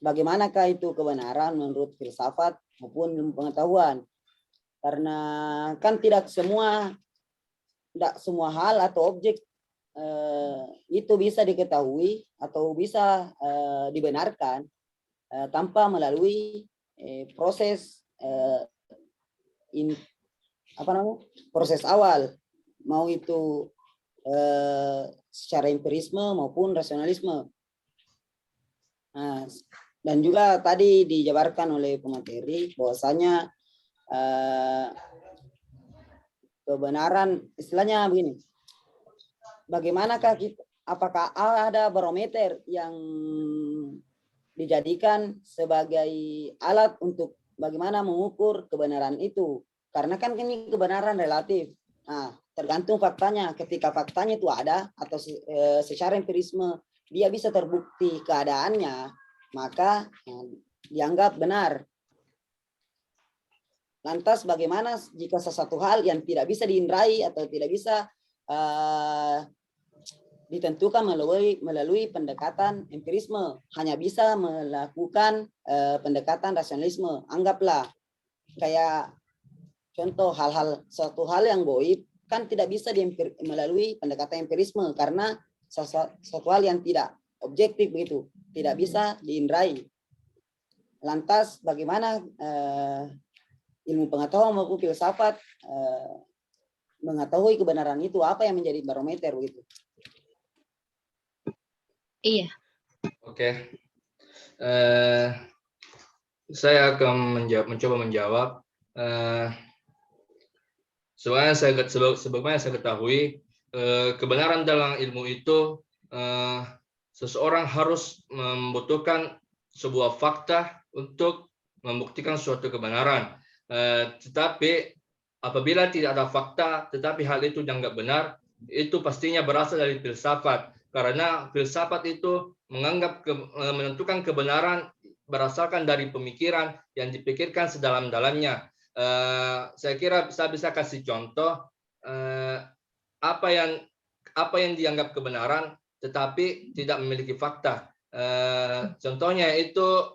bagaimanakah itu kebenaran menurut filsafat maupun ilmu pengetahuan. Karena kan tidak semua hal atau objek itu bisa diketahui atau bisa dibenarkan tanpa melalui proses proses awal, mau itu secara empirisme maupun rasionalisme. Nah, dan juga tadi dijabarkan oleh pemateri bahwasanya kebenaran istilahnya begini, bagaimanakah apakah ada barometer yang dijadikan sebagai alat untuk bagaimana mengukur kebenaran itu, karena kan ini kebenaran relatif. Nah, tergantung faktanya. Ketika faktanya itu ada atau secara empirisme dia bisa terbukti keadaannya, maka dianggap benar. Lantas bagaimana jika sesuatu hal yang tidak bisa diindrai atau tidak bisa ditentukan melalui pendekatan empirisme, hanya bisa melakukan pendekatan rasionalisme. Anggaplah kayak contoh satu hal yang goib kan tidak bisa melalui pendekatan empirisme karena satu hal yang tidak objektif begitu, tidak bisa diindrai. Lantas bagaimana ilmu pengetahuan maupun filsafat mengetahui kebenaran itu, apa yang menjadi barometer begitu? Iya. Oke. Saya akan mencoba menjawab. Sebagaimana saya ketahui, kebenaran dalam ilmu itu seseorang harus membutuhkan sebuah fakta untuk membuktikan suatu kebenaran. Tetapi apabila tidak ada fakta, tetapi hal itu dianggap benar, itu pastinya berasal dari filsafat. Karena filsafat itu menentukan kebenaran berdasarkan dari pemikiran yang dipikirkan sedalam-dalamnya. Saya kira saya bisa kasih contoh apa yang dianggap kebenaran tetapi tidak memiliki fakta. Contohnya itu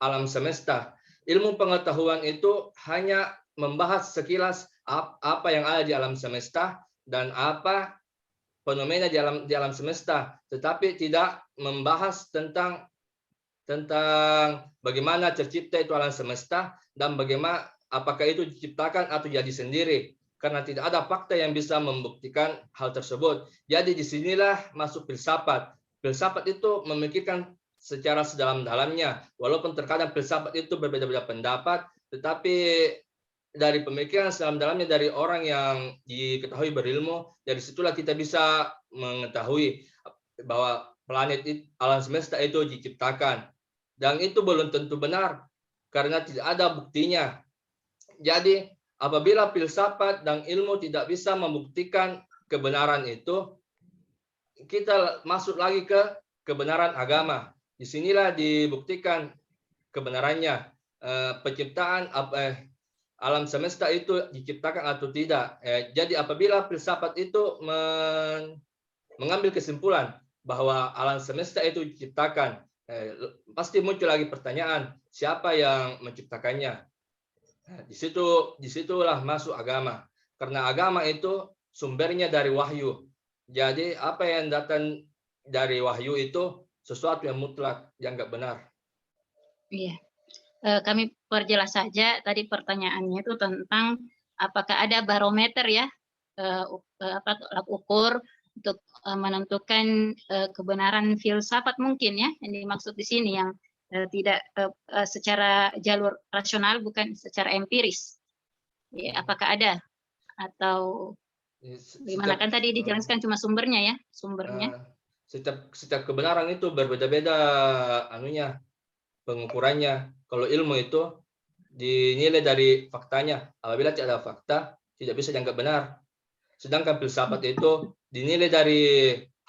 alam semesta. Ilmu pengetahuan itu hanya membahas sekilas apa yang ada di alam semesta dan apa fenomena di alam semesta, tetapi tidak membahas tentang bagaimana tercipta itu alam semesta dan bagaimana apakah itu diciptakan atau jadi sendiri, karena tidak ada fakta yang bisa membuktikan hal tersebut. Jadi disinilah masuk filsafat. Filsafat itu memikirkan secara sedalam-dalamnya, walaupun terkadang filsafat itu berbeda-beda pendapat, tetapi dari pemikiran sedalam-dalamnya dari orang yang diketahui berilmu, dari situlah kita bisa mengetahui bahwa planet alam semesta itu diciptakan. Dan itu belum tentu benar, karena tidak ada buktinya. Jadi apabila filsafat dan ilmu tidak bisa membuktikan kebenaran itu, kita masuk lagi ke kebenaran agama. Disinilah dibuktikan kebenarannya. Penciptaan alam semesta itu diciptakan atau tidak. Jadi apabila filsafat itu mengambil kesimpulan bahwa alam semesta itu diciptakan, pasti muncul lagi pertanyaan, siapa yang menciptakannya? Disitulah masuk agama. Karena agama itu sumbernya dari wahyu. Jadi apa yang datang dari wahyu itu sesuatu yang mutlak, dianggap benar. Iya. Kami perjelas saja tadi pertanyaannya itu tentang apakah ada barometer ya, tolak ukur untuk menentukan kebenaran filsafat mungkin ya, yang dimaksud di sini yang tidak secara jalur rasional, bukan secara empiris. Ya, apakah ada atau gimana? Kan tadi dijelaskan cuma sumbernya ya, sumbernya. Setiap kebenaran itu berbeda-beda pengukurannya. Kalau ilmu itu dinilai dari faktanya. Apabila tidak ada fakta, tidak bisa dianggap benar. Sedangkan filsafat itu dinilai dari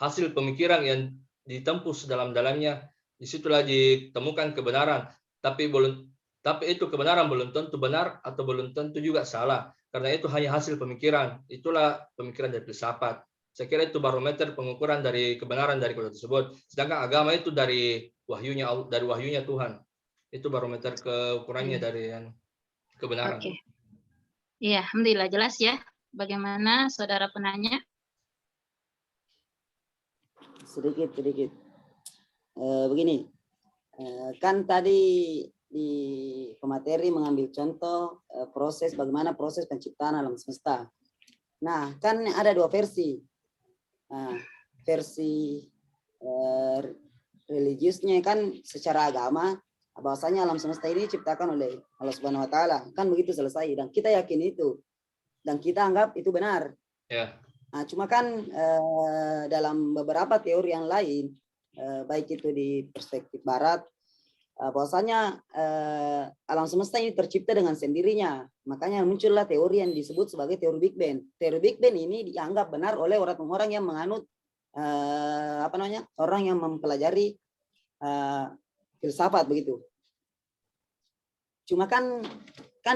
hasil pemikiran yang ditempuh sedalam-dalamnya. Disitulah ditemukan kebenaran. Tapi itu kebenaran belum tentu benar atau belum tentu juga salah. Karena itu hanya hasil pemikiran. Itulah pemikiran dari filsafat. Saya kira itu barometer pengukuran dari kebenaran dari kota tersebut. Sedangkan agama itu dari wahyunya Tuhan. Itu barometer keukurannya dari kebenaran. Oke. Iya, alhamdulillah jelas ya. Bagaimana saudara penanya? Sedikit. Begini, kan tadi di pemateri mengambil contoh proses bagaimana proses penciptaan alam semesta. Nah, kan ada dua versi. Versi religiusnya kan secara agama bahwasanya alam semesta ini diciptakan oleh Allah Subhanahu wa taala. Kan begitu selesai dan kita yakin itu. Dan kita anggap itu benar. Ya. Nah, cuma kan dalam beberapa teori yang lain, baik itu di perspektif barat, bahwasanya alam semesta ini tercipta dengan sendirinya. Makanya muncullah teori yang disebut sebagai teori Big Bang. Teori Big Bang ini dianggap benar oleh orang-orang yang menganut orang yang mempelajari filsafat begitu. Cuma kan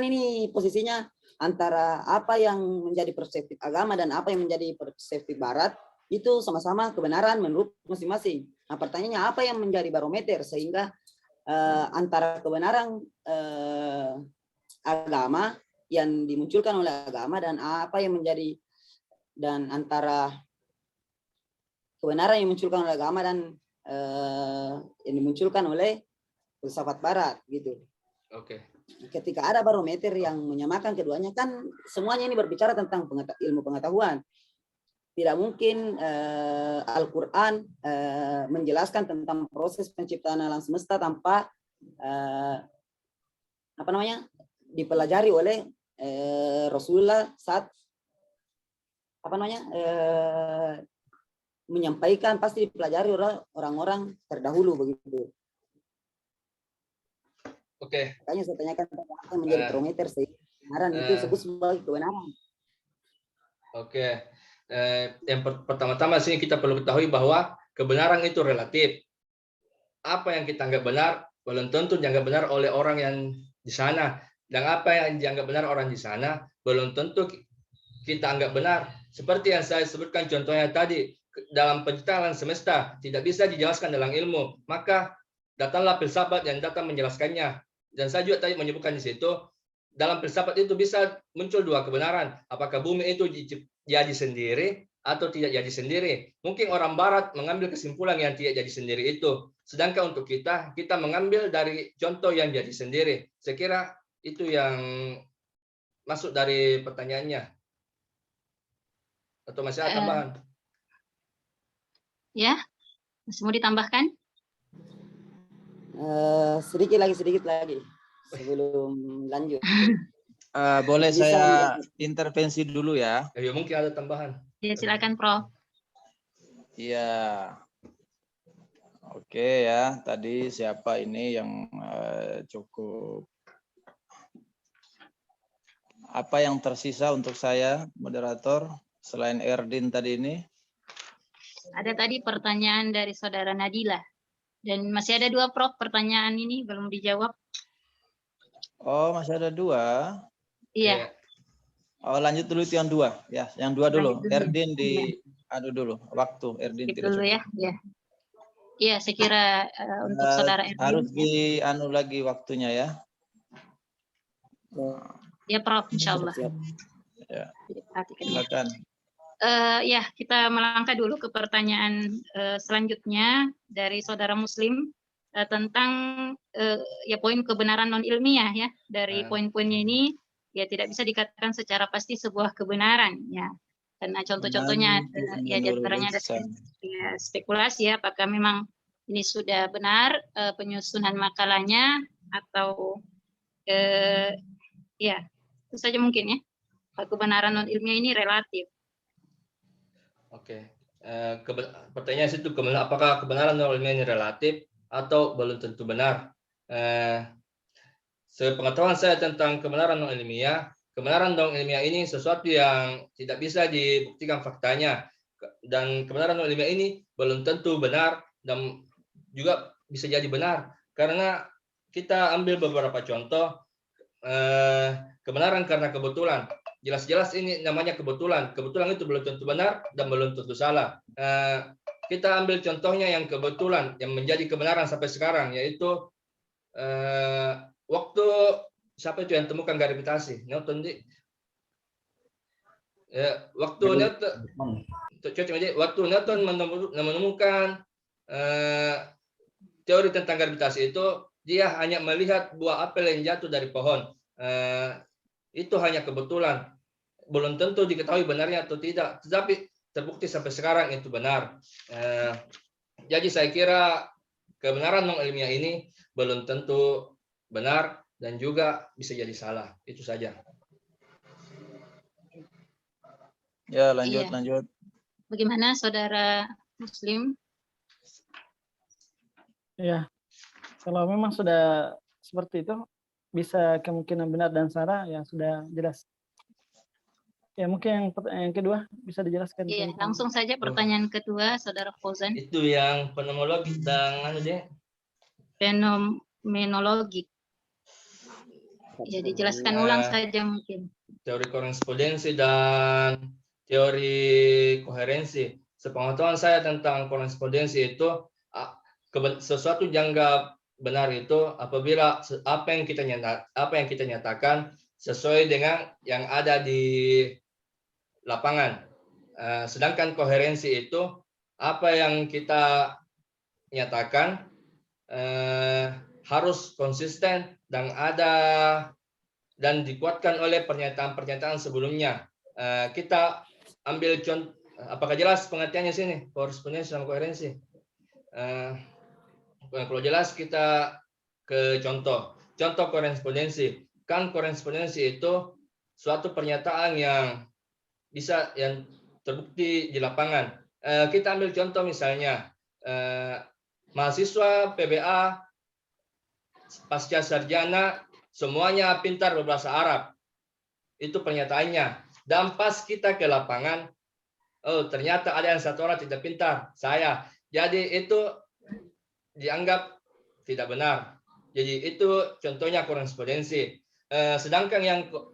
ini posisinya antara apa yang menjadi perspektif agama dan apa yang menjadi perspektif barat itu sama-sama kebenaran menurut masing-masing. Nah, pertanyaannya apa yang menjadi barometer sehingga antara kebenaran agama yang dimunculkan oleh agama dan apa yang menjadi dan antara kebenaran yang dimunculkan oleh agama dan yang dimunculkan oleh filsafat barat gitu. Oke. Ketika ada barometer yang menyamakan keduanya, kan semuanya ini berbicara tentang ilmu pengetahuan. Tidak mungkin Al-Quran menjelaskan tentang proses penciptaan alam semesta tanpa dipelajari oleh Rasulullah saat menyampaikan, pasti dipelajari oleh orang-orang terdahulu begitu. Oke. Makanya saya tanyakan apa yang menjadi barometer sehingga kebenaran itu disebut sebagai kebenaran. Oke. Yang pertama-tama sih kita perlu ketahui bahwa kebenaran itu relatif. Apa yang kita anggap benar belum tentu dianggap benar oleh orang yang di sana, dan apa yang dianggap benar orang di sana belum tentu kita anggap benar. Seperti yang saya sebutkan contohnya tadi, dalam penciptaan semesta tidak bisa dijelaskan dalam ilmu, maka datanglah filsafat yang datang menjelaskannya. Dan saya juga tadi menyebutkan di situ, dalam filsafat itu bisa muncul dua kebenaran. Apakah bumi itu jadi sendiri atau tidak jadi sendiri? Mungkin orang barat mengambil kesimpulan yang tidak jadi sendiri itu. Sedangkan untuk kita mengambil dari contoh yang jadi sendiri. Saya kira itu yang masuk dari pertanyaannya. Atau masih ada tambahan? Ya, masih mau ditambahkan? Sedikit lagi sebelum lanjut. Boleh Bisa saya intervensi dulu ya? Ya, mungkin ada tambahan. Ya, silakan Prof. Iya. Oke ya, tadi siapa ini yang cukup apa yang tersisa untuk saya, moderator, selain Erdin tadi ini? Ada tadi pertanyaan dari Saudara Nadila. Dan masih ada 2, Prof, pertanyaan ini belum dijawab. Oh, masih ada 2. Iya. Oh, lanjut dulu itu yang 2 ya, yang 2 dulu. Lanjut dulu. Erdin di adu dulu, waktu Erdin Skip tidak dulu cukup. ya. Ya. Iya, saya kira untuk Saudara Erdin. Harus di anu lagi waktunya ya. Ya, Prof, insyaallah. Ya. Perhatikan. Silakan. Ya, kita melangkah dulu ke pertanyaan selanjutnya dari Saudara Muslim tentang ya poin kebenaran non ilmiah ya. Dari poin-poinnya ini ya tidak bisa dikatakan secara pasti sebuah kebenaran ya. Karena contoh-contohnya ya diantaranya ada ya, spekulasi ya, apakah memang ini sudah benar penyusunan makalahnya atau ya itu saja mungkin ya. Kebenaran non ilmiah ini relatif. Oke. Pertanyaan situ, apakah kebenaran non ilmiah ini relatif atau belum tentu benar? Sepengetahuan saya tentang kebenaran non ilmiah, kebenaran non ilmiah ini sesuatu yang tidak bisa dibuktikan faktanya, dan kebenaran non ilmiah ini belum tentu benar dan juga bisa jadi benar karena kita ambil beberapa contoh kebenaran karena kebetulan. Jelas-jelas ini namanya kebetulan. Kebetulan itu belum tentu benar dan belum tentu salah. Kita ambil contohnya yang kebetulan, yang menjadi kebenaran sampai sekarang, yaitu waktu siapa itu yang temukan gravitasi? Newton. Waktu Newton menemukan teori tentang gravitasi itu, dia hanya melihat buah apel yang jatuh dari pohon. Itu hanya kebetulan. Belum tentu diketahui benarnya atau tidak, tetapi terbukti sampai sekarang itu benar. Jadi saya kira kebenaran non ilmiah ini belum tentu benar dan juga bisa jadi salah. Itu saja. Ya, lanjut, Iya. lanjut. Bagaimana Saudara Muslim? Ya, kalau memang sudah seperti itu, bisa kemungkinan benar dan salah, ya sudah jelas. Ya, mungkin yang kedua bisa dijelaskan. Iya, langsung saja pertanyaan kedua, Saudara Fauzan. Itu yang fenomenologi dan Fenomenologi. Ya, dijelaskan ulang saja mungkin. Teori korespondensi dan teori koherensi. Sepengetahuan saya tentang korespondensi itu, sesuatu dianggap benar itu apabila apa yang kita nyatakan sesuai dengan yang ada di lapangan. Sedangkan koherensi itu apa yang kita nyatakan harus konsisten dan dikuatkan oleh pernyataan-pernyataan sebelumnya. Kita ambil contoh, apakah jelas pengertiannya sini korespondensi sama koherensi? Kalau jelas kita ke contoh korespondensi. Kan korespondensi itu suatu pernyataan yang terbukti di lapangan. Kita ambil contoh misalnya mahasiswa PBA pasca sarjana semuanya pintar berbahasa Arab. Itu pernyataannya. Dan pas kita ke lapangan, oh ternyata ada yang satu orang tidak pintar, saya. Jadi itu dianggap tidak benar. Jadi itu contohnya korespondensi. Sedangkan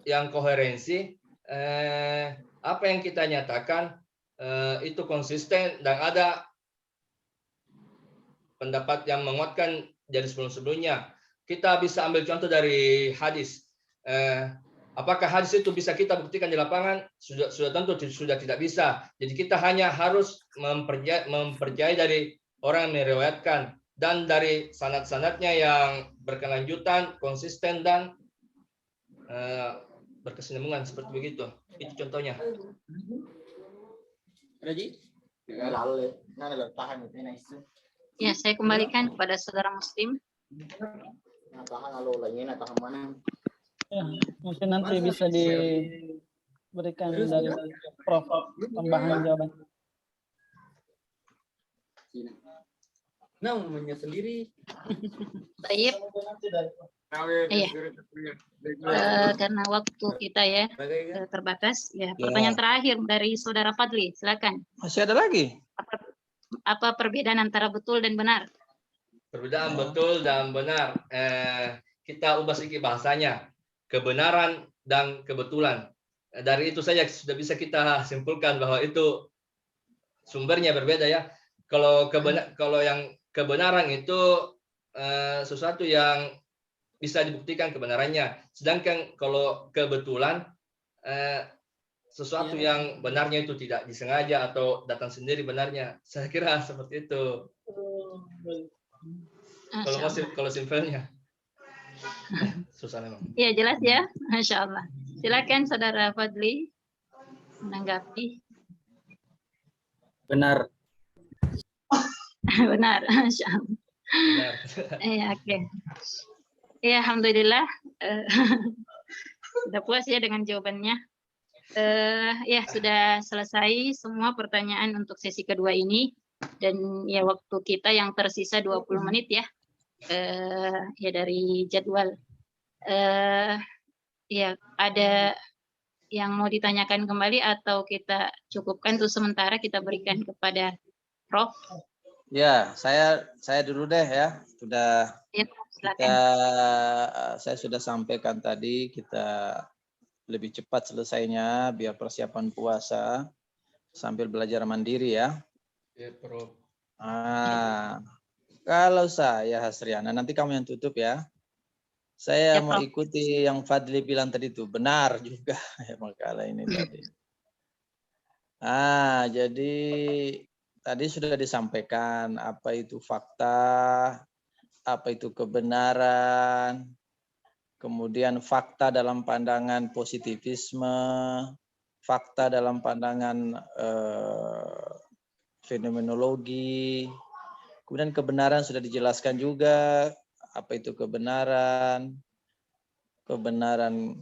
yang koherensi, apa yang kita nyatakan itu konsisten dan ada pendapat yang menguatkan dari sebelum-sebelumnya. Kita bisa ambil contoh dari hadis. Apakah hadis itu bisa kita buktikan di lapangan? Sudah tentu sudah tidak bisa. Jadi kita hanya harus mempercayai dari orang yang meriwayatkan dan dari sanad-sanadnya yang berkelanjutan, konsisten dan berkesinambungan seperti begitu. Itu contohnya. Ya, saya kembalikan kepada saudara Muslim. Ya, mungkin nanti bisa diberikan dari Prof tambahan jawaban. Namanya sendiri. Baik. Iya. Karena waktu kita ya terbatas. Ya, pertanyaan terakhir dari saudara Fadli, silakan. Masih ada lagi? Apa perbedaan antara betul dan benar? Perbedaan betul dan benar. Kita ubah sedikit bahasanya. Kebenaran dan kebetulan. Dari itu saja sudah bisa kita simpulkan bahwa itu sumbernya berbeda ya. Kalau yang kebenaran itu sesuatu yang bisa dibuktikan kebenarannya. Sedangkan kalau kebetulan sesuatu yang benarnya itu tidak disengaja atau datang sendiri benarnya. Saya kira seperti itu. Kalau simpelnya. Susah memang. Ya, jelas ya. Masya Allah. Silakan saudara Fadli menanggapi. Benar. Benar, Masya Allah. Benar. Oke. Ya, alhamdulillah. Sudah puas ya dengan jawabannya. Ya, sudah selesai semua pertanyaan untuk sesi kedua ini. Dan ya waktu kita yang tersisa 20 menit ya. Ya dari jadwal. Ya, ada yang mau ditanyakan kembali atau kita cukupkan untuk sementara kita berikan kepada Prof. Ya, saya dulu deh ya. Ya, silakan. Saya sudah sampaikan tadi kita lebih cepat selesainya biar persiapan puasa sambil belajar mandiri ya. Ya, Prof. Kalau saya Hasriana, nanti kamu yang tutup ya. Saya mau ikuti yang Fadli bilang tadi itu, benar juga ya makalah ini tadi. Jadi tadi sudah disampaikan apa itu fakta, apa itu kebenaran, kemudian fakta dalam pandangan positivisme, fakta dalam pandangan fenomenologi, kemudian kebenaran sudah dijelaskan juga, apa itu kebenaran, kebenaran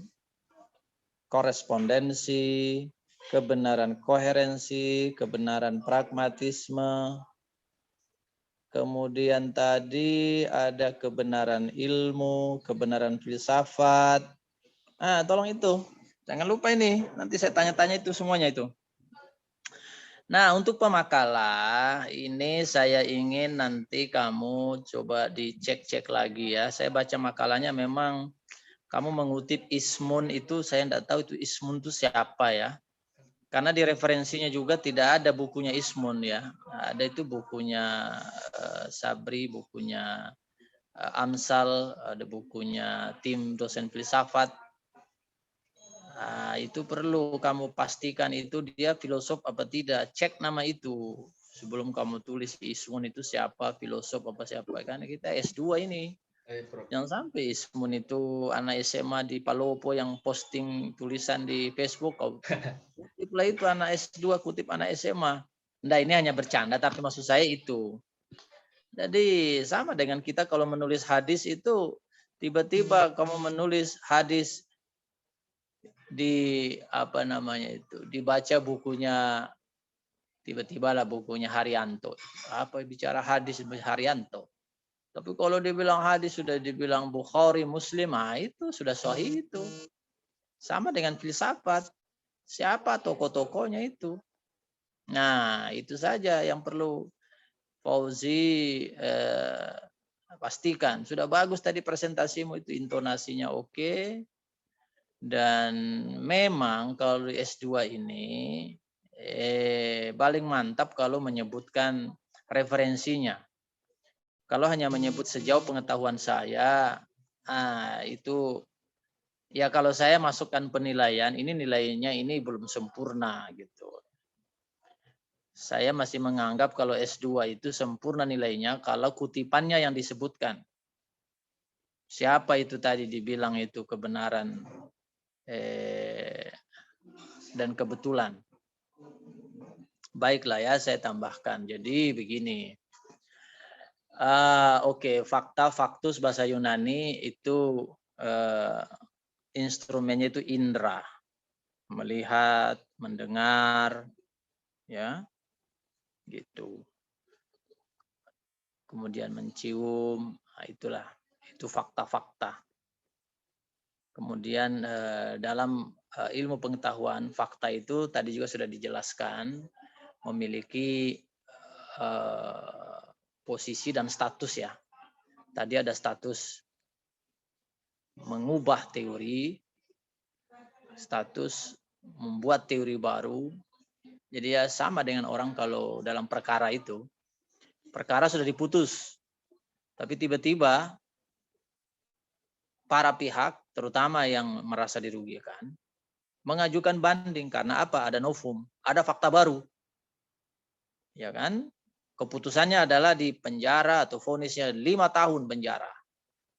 korespondensi, kebenaran koherensi, kebenaran pragmatisme, kemudian tadi ada kebenaran ilmu, kebenaran filsafat. Tolong itu, jangan lupa ini, nanti saya tanya-tanya itu semuanya itu. Nah, untuk pemakalah ini saya ingin nanti kamu coba dicek-cek lagi ya. Saya baca makalahnya memang kamu mengutip Ismun itu, saya tidak tahu itu Ismun itu siapa ya. Karena di referensinya juga tidak ada bukunya Ismun ya. Ada itu bukunya Sabri, bukunya Amsal, ada bukunya tim dosen filsafat. Itu perlu kamu pastikan itu dia filosof apa tidak. Cek nama itu sebelum kamu tulis Ismun itu siapa, filosof apa siapa. Kan kita S2 ini. Jangan sampai Ismun itu anak SMA di Palopo yang posting tulisan di Facebook. Kau kutiplah itu anak S2, kutip anak SMA. Nah, ini hanya bercanda, tapi maksud saya itu. Jadi sama dengan kita kalau menulis hadis itu, tiba-tiba kamu menulis hadis di apa namanya itu, dibaca bukunya, tiba-tiba lah bukunya Haryanto. Apa bicara hadis Haryanto? Tapi kalau dibilang hadis sudah dibilang Bukhari, Muslim, itu sudah sahih itu. Sama dengan filsafat. Siapa tokoh-tokohnya itu? Nah, itu saja yang perlu Fauzi pastikan. Sudah bagus tadi presentasimu itu, intonasinya oke. Dan memang kalau S2 ini paling mantap kalau menyebutkan referensinya. Kalau hanya menyebut sejauh pengetahuan saya, itu ya kalau saya masukkan penilaian, ini nilainya ini belum sempurna gitu. Saya masih menganggap kalau S2 itu sempurna nilainya kalau kutipannya yang disebutkan. Siapa itu tadi dibilang itu kebenaran dan kebetulan. Baiklah ya, saya tambahkan. Jadi begini. Oke, fakta, faktus bahasa Yunani itu instrumennya itu indra. Melihat, mendengar, ya. Gitu. Kemudian mencium, itulah. Itu fakta-fakta. Kemudian dalam ilmu pengetahuan, fakta itu tadi juga sudah dijelaskan memiliki posisi dan status ya. Tadi ada status mengubah teori, status membuat teori baru. Jadi ya sama dengan orang kalau dalam perkara itu, perkara sudah diputus, tapi tiba-tiba para pihak, terutama yang merasa dirugikan, mengajukan banding karena apa? Ada novum, ada fakta baru. Ya kan? Keputusannya adalah di penjara atau vonisnya 5 tahun penjara.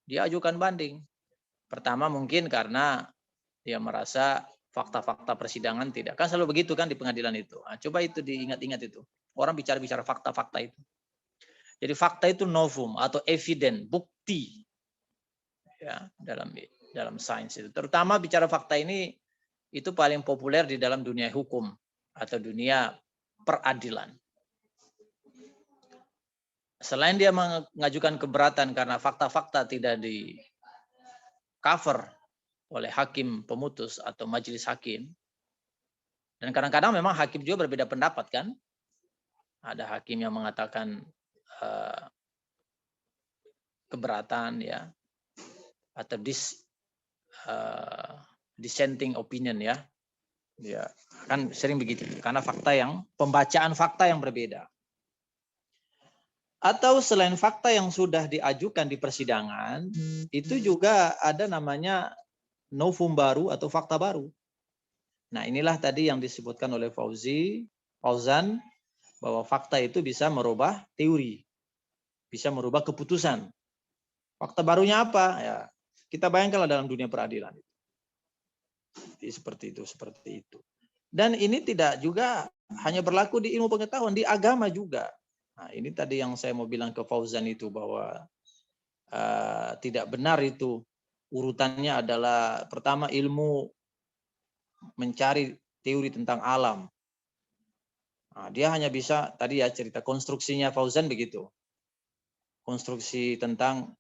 Dia ajukan banding. Pertama mungkin karena dia merasa fakta-fakta persidangan tidak. Kan selalu begitu kan di pengadilan itu. Coba itu diingat-ingat itu. Orang bicara-bicara fakta-fakta itu. Jadi fakta itu novum atau evident, bukti. Ya, dalam sains itu. Terutama bicara fakta ini itu paling populer di dalam dunia hukum atau dunia peradilan. Selain dia mengajukan keberatan karena fakta-fakta tidak di cover oleh hakim pemutus atau majelis hakim, dan kadang-kadang memang hakim juga berbeda pendapat kan. Ada hakim yang mengatakan keberatan ya, atau dissenting opinion ya. Ya, kan sering begitu karena pembacaan fakta yang berbeda. Atau selain fakta yang sudah diajukan di persidangan, itu juga ada namanya novum baru atau fakta baru. Nah, inilah tadi yang disebutkan oleh Fauzan bahwa fakta itu bisa merubah teori, bisa merubah keputusan. Fakta barunya apa? Ya, kita bayangkanlah dalam dunia peradilan. Seperti itu. Dan ini tidak juga hanya berlaku di ilmu pengetahuan, di agama juga. Nah, ini tadi yang saya mau bilang ke Fauzan itu bahwa tidak benar itu urutannya adalah pertama ilmu mencari teori tentang alam. Nah, dia hanya bisa tadi ya cerita konstruksinya Fauzan begitu. Konstruksi tentang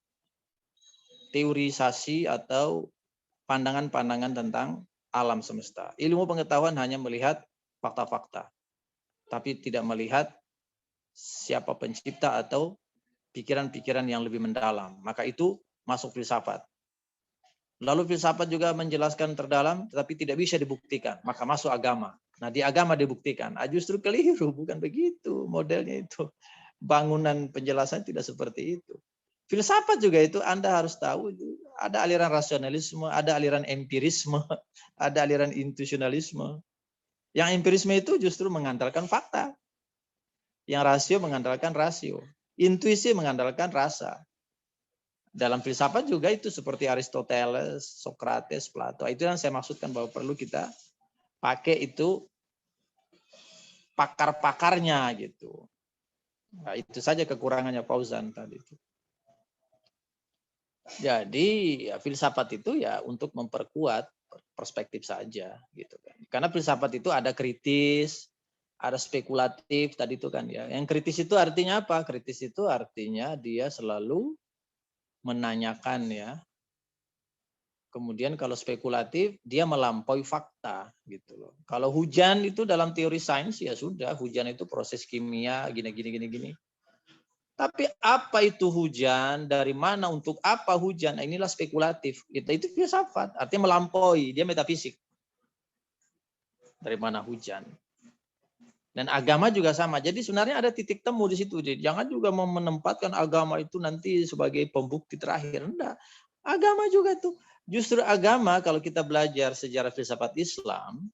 teorisasi atau pandangan-pandangan tentang alam semesta. Ilmu pengetahuan hanya melihat fakta-fakta, tapi tidak melihat siapa pencipta atau pikiran-pikiran yang lebih mendalam. Maka itu masuk filsafat. Lalu filsafat juga menjelaskan terdalam, tetapi tidak bisa dibuktikan. Maka masuk agama. Nah, di agama dibuktikan. Justru keliru, bukan begitu modelnya itu. Bangunan penjelasan tidak seperti itu. Filsafat juga itu Anda harus tahu Ada aliran rasionalisme, ada aliran empirisme, ada aliran intuisionalisme. Yang empirisme itu justru mengandalkan fakta. Yang rasio mengandalkan rasio. Intuisi mengandalkan rasa. Dalam filsafat juga itu seperti Aristoteles, Socrates, Plato. Itu yang saya maksudkan bahwa perlu kita pakai itu pakar-pakarnya gitu. Nah, itu saja kekurangannya Fauzan tadi itu. Jadi ya, filsafat itu ya untuk memperkuat perspektif saja gitu kan. Karena filsafat itu ada kritis, ada spekulatif tadi itu kan ya. Yang kritis itu artinya apa? Kritis itu artinya dia selalu menanyakan ya. Kemudian kalau spekulatif dia melampaui fakta gitu loh. Kalau hujan itu dalam teori sains ya sudah, hujan itu proses kimia gini. Tapi apa itu hujan? Dari mana? Untuk apa hujan? Nah, inilah spekulatif. Itu filsafat. Artinya melampaui. Dia metafisik. Dari mana hujan? Dan agama juga sama. Jadi sebenarnya ada titik temu di situ. Jangan juga menempatkan agama itu nanti sebagai pembukti terakhir. Enggak. Agama juga tuh. Justru agama kalau kita belajar sejarah filsafat Islam,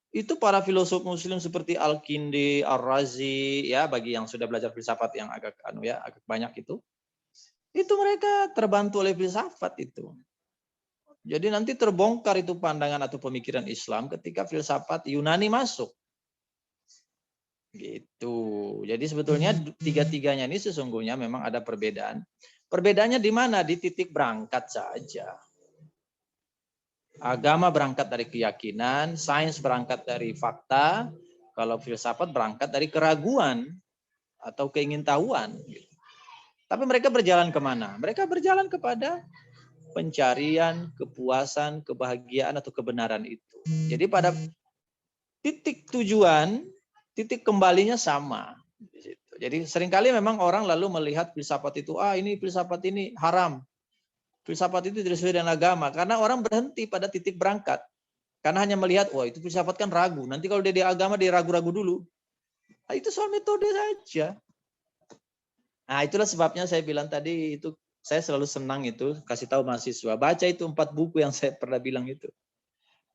itu para filosof muslim seperti Al-Kindi, Ar-Razi, ya bagi yang sudah belajar filsafat yang agak agak banyak itu mereka terbantu oleh filsafat itu. Jadi nanti terbongkar itu pandangan atau pemikiran Islam ketika filsafat Yunani masuk. Gitu. Jadi sebetulnya tiga-tiganya ini sesungguhnya memang ada perbedaan. Perbedaannya di mana? Di titik berangkat saja. Agama berangkat dari keyakinan, sains berangkat dari fakta, kalau filsafat berangkat dari keraguan atau keingintahuan. Tapi mereka berjalan kemana? Mereka berjalan kepada pencarian, kepuasan, kebahagiaan atau kebenaran itu. Jadi pada titik tujuan, titik kembalinya sama. Jadi seringkali memang orang lalu melihat filsafat itu, ini filsafat ini haram. Filsafat itu tidak sesuai dengan agama karena orang berhenti pada titik berangkat. Karena hanya melihat, wah itu filsafat kan ragu. Nanti kalau dia di agama dia ragu-ragu dulu. Nah, itu soal metode saja. Nah, itulah sebabnya saya bilang tadi itu saya selalu senang itu kasih tahu mahasiswa baca itu 4 buku yang saya pernah bilang itu.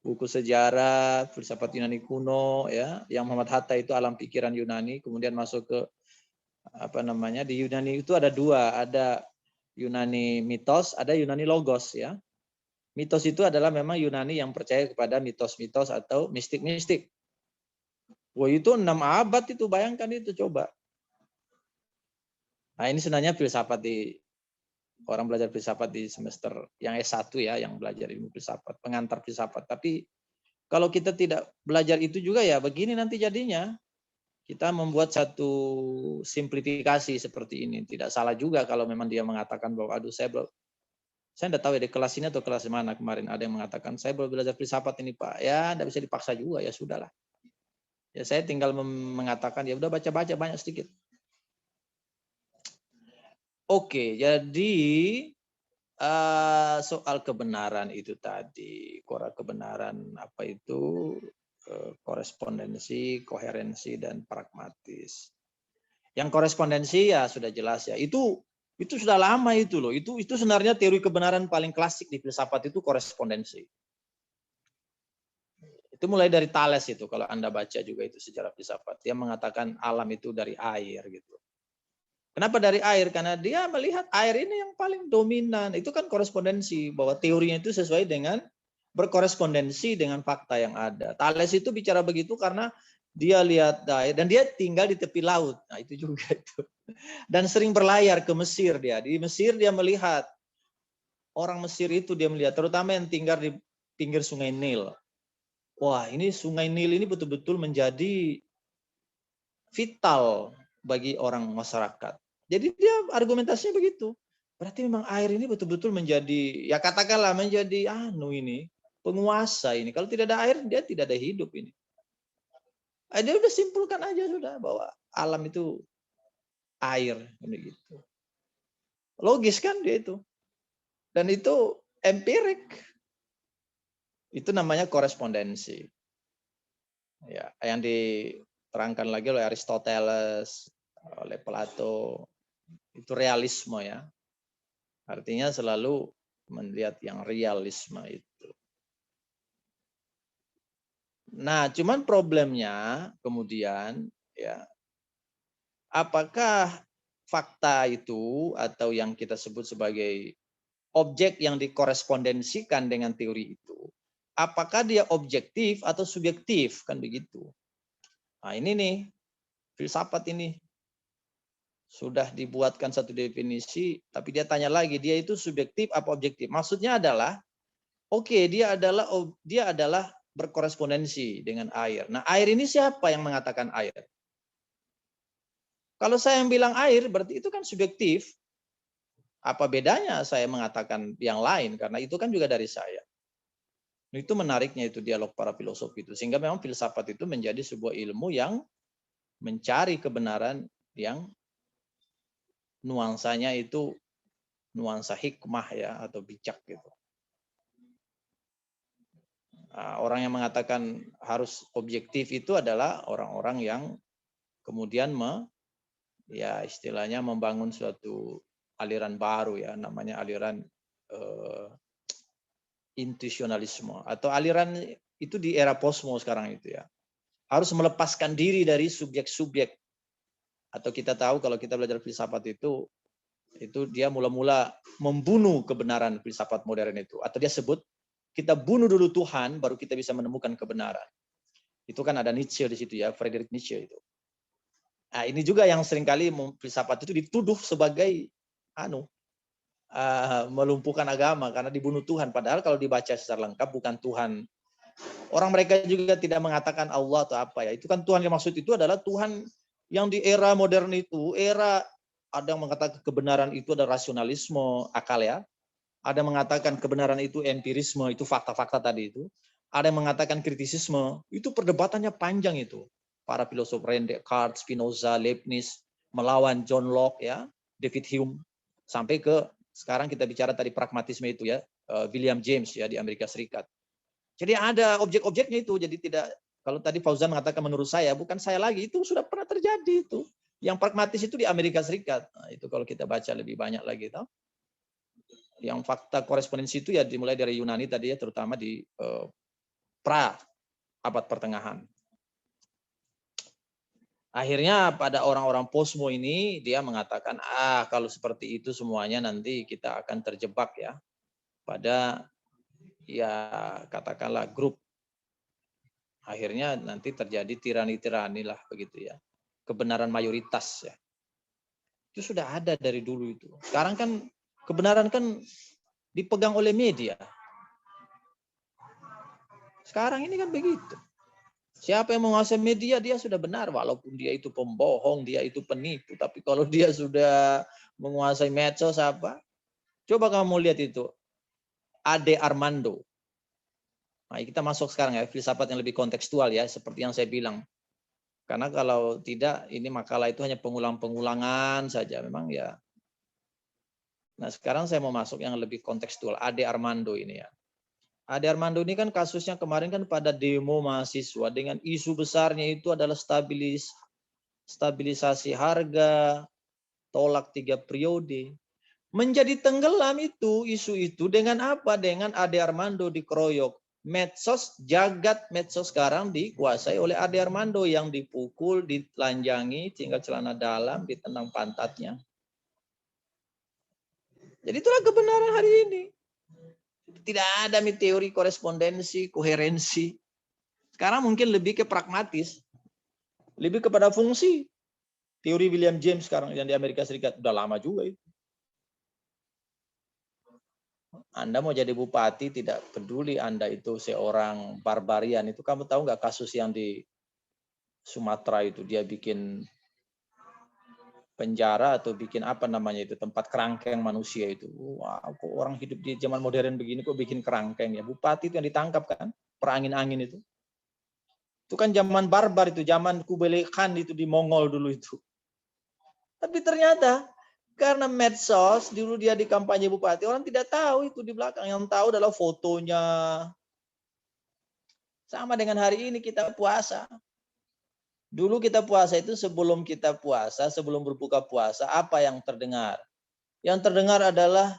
Buku sejarah, filsafat Yunani kuno ya, yang Muhammad Hatta itu alam pikiran Yunani, kemudian masuk ke di Yunani itu ada 2, ada Yunani mitos, ada Yunani logos ya. Mitos itu adalah memang Yunani yang percaya kepada mitos-mitos atau mistik-mistik. Wah itu 6 abad itu, bayangkan itu coba. Nah ini sebenarnya filsafat orang belajar filsafat di semester yang S1 ya, yang belajar ilmu filsafat, pengantar filsafat. Tapi kalau kita tidak belajar itu juga ya begini nanti jadinya. Kita membuat satu simplifikasi seperti ini. Tidak salah juga kalau memang dia mengatakan bahwa aduh saya tidak tahu ya di kelas ini atau kelas mana kemarin ada yang mengatakan saya belum belajar filsafat ini Pak. Ya tidak bisa dipaksa juga, ya sudahlah. Ya saya tinggal mengatakan ya udah baca-baca banyak sedikit. Oke, jadi soal kebenaran itu tadi, kebenaran apa itu korespondensi, koherensi dan pragmatis. Yang korespondensi ya sudah jelas ya. Itu sudah lama itu loh. Itu sebenarnya teori kebenaran paling klasik di filsafat itu korespondensi. Itu mulai dari Thales itu kalau Anda baca juga itu sejarah filsafat. Dia mengatakan alam itu dari air gitu. Kenapa dari air? Karena dia melihat air ini yang paling dominan. Itu kan korespondensi bahwa teorinya itu sesuai dengan berkorespondensi dengan fakta yang ada. Thales itu bicara begitu karena dia lihat air dan dia tinggal di tepi laut. Nah, itu juga itu. Dan sering berlayar ke Mesir dia. Di Mesir dia melihat orang Mesir itu dia melihat terutama yang tinggal di pinggir Sungai Nil. Wah, ini Sungai Nil ini betul-betul menjadi vital bagi orang masyarakat. Jadi dia argumentasinya begitu. Berarti memang air ini betul-betul menjadi ya katakanlah menjadi ini penguasa ini. Kalau tidak ada air, dia tidak ada hidup ini. Dia udah simpulkan aja sudah bahwa alam itu air, begitu. Logis kan dia itu. Dan itu empirik. Itu namanya korespondensi. Ya, yang diterangkan lagi oleh Aristoteles, oleh Plato, itu realisme ya. Artinya selalu melihat yang realisme itu. Nah, cuman problemnya kemudian ya, apakah fakta itu atau yang kita sebut sebagai objek yang dikorespondensikan dengan teori itu, apakah dia objektif atau subjektif, kan begitu. Nah, ini nih filsafat ini sudah dibuatkan satu definisi, tapi dia tanya lagi, dia itu subjektif apa objektif? Maksudnya adalah, oke, dia adalah berkorespondensi dengan air. Nah, air ini siapa yang mengatakan air? Kalau saya yang bilang air, berarti itu kan subjektif. Apa bedanya saya mengatakan yang lain? Karena itu kan juga dari saya. Itu menariknya itu dialog para filosof itu. Sehingga memang filsafat itu menjadi sebuah ilmu yang mencari kebenaran yang nuansanya itu nuansa hikmah ya, atau bijak gitu. Orang yang mengatakan harus objektif itu adalah orang-orang yang kemudian ya istilahnya membangun suatu aliran baru ya, namanya aliran intuisionalisme, atau aliran itu di era posmo sekarang itu ya. Harus melepaskan diri dari subjek-subjek. Atau kita tahu kalau kita belajar filsafat itu dia mula-mula membunuh kebenaran filsafat modern itu. Atau dia sebut, kita bunuh dulu Tuhan, baru kita bisa menemukan kebenaran. Itu kan ada Nietzsche di situ ya, Friedrich Nietzsche itu. Nah, ini juga yang seringkali filsafat itu dituduh sebagai melumpuhkan agama karena dibunuh Tuhan. Padahal kalau dibaca secara lengkap bukan Tuhan. Orang mereka juga tidak mengatakan Allah atau apa ya. Itu kan Tuhan yang maksud itu adalah Tuhan yang di era modern itu, era ada yang mengatakan kebenaran itu ada rasionalisme, akal ya. Ada yang mengatakan kebenaran itu empirisme, itu fakta-fakta tadi itu. Ada yang mengatakan kritisisme, itu perdebatannya panjang itu. Para filosof Rene Descartes, Spinoza, Leibniz, melawan John Locke, ya, David Hume, sampai ke sekarang kita bicara tadi pragmatisme itu ya, William James ya di Amerika Serikat. Jadi ada objek-objeknya itu, jadi tidak, kalau tadi Fauzan mengatakan menurut saya, bukan saya lagi, itu sudah pernah terjadi itu. Yang pragmatis itu di Amerika Serikat. Nah, itu kalau kita baca lebih banyak lagi, tahu? Yang fakta korespondensi itu ya dimulai dari Yunani tadi ya, terutama di pra abad pertengahan. Akhirnya pada orang-orang posmo ini dia mengatakan, kalau seperti itu semuanya nanti kita akan terjebak ya pada ya katakanlah grup. Akhirnya nanti terjadi tirani-tirani lah begitu ya. Kebenaran mayoritas ya. Itu sudah ada dari dulu itu. Sekarang kan kebenaran kan dipegang oleh media. Sekarang ini kan begitu. Siapa yang menguasai media, dia sudah benar. Walaupun dia itu pembohong, dia itu penipu. Tapi kalau dia sudah menguasai medsos apa, coba kamu lihat itu. Ade Armando. Nah, kita masuk sekarang ya, filsafat yang lebih kontekstual ya, seperti yang saya bilang. Karena kalau tidak, ini makalah itu hanya pengulang-pengulangan saja. Memang ya. Nah, sekarang saya mau masuk yang lebih kontekstual. Ade Armando ini ya. Ade Armando ini kan kasusnya kemarin kan pada demo mahasiswa dengan isu besarnya itu adalah stabilisasi harga, tolak 3 periode. Menjadi tenggelam itu isu itu dengan apa? Dengan Ade Armando dikeroyok. Medsos, jagat medsos sekarang dikuasai oleh Ade Armando yang dipukul, ditelanjangi, tinggal celana dalam, ditendang pantatnya. Jadi itulah kebenaran hari ini. Tidak ada teori korespondensi, koherensi. Sekarang mungkin lebih ke pragmatis. Lebih kepada fungsi. Teori William James sekarang yang di Amerika Serikat. Udah lama juga itu. Anda mau jadi bupati, tidak peduli Anda itu seorang barbarian. Itu kamu tahu nggak kasus yang di Sumatera itu. Dia bikin penjara atau bikin apa namanya itu, tempat kerangkeng manusia itu. Wow, kok orang hidup di zaman modern begini kok bikin kerangkeng ya. Bupati itu yang ditangkap kan, perangin-angin itu. Itu kan zaman barbar itu, zaman Kublai Khan itu di Mongol dulu itu. Tapi ternyata karena medsos dulu dia di kampanye bupati, orang tidak tahu itu di belakang. Yang tahu adalah fotonya. Sama dengan hari ini kita puasa. Dulu kita puasa itu sebelum kita puasa, sebelum berbuka puasa, apa yang terdengar? Yang terdengar adalah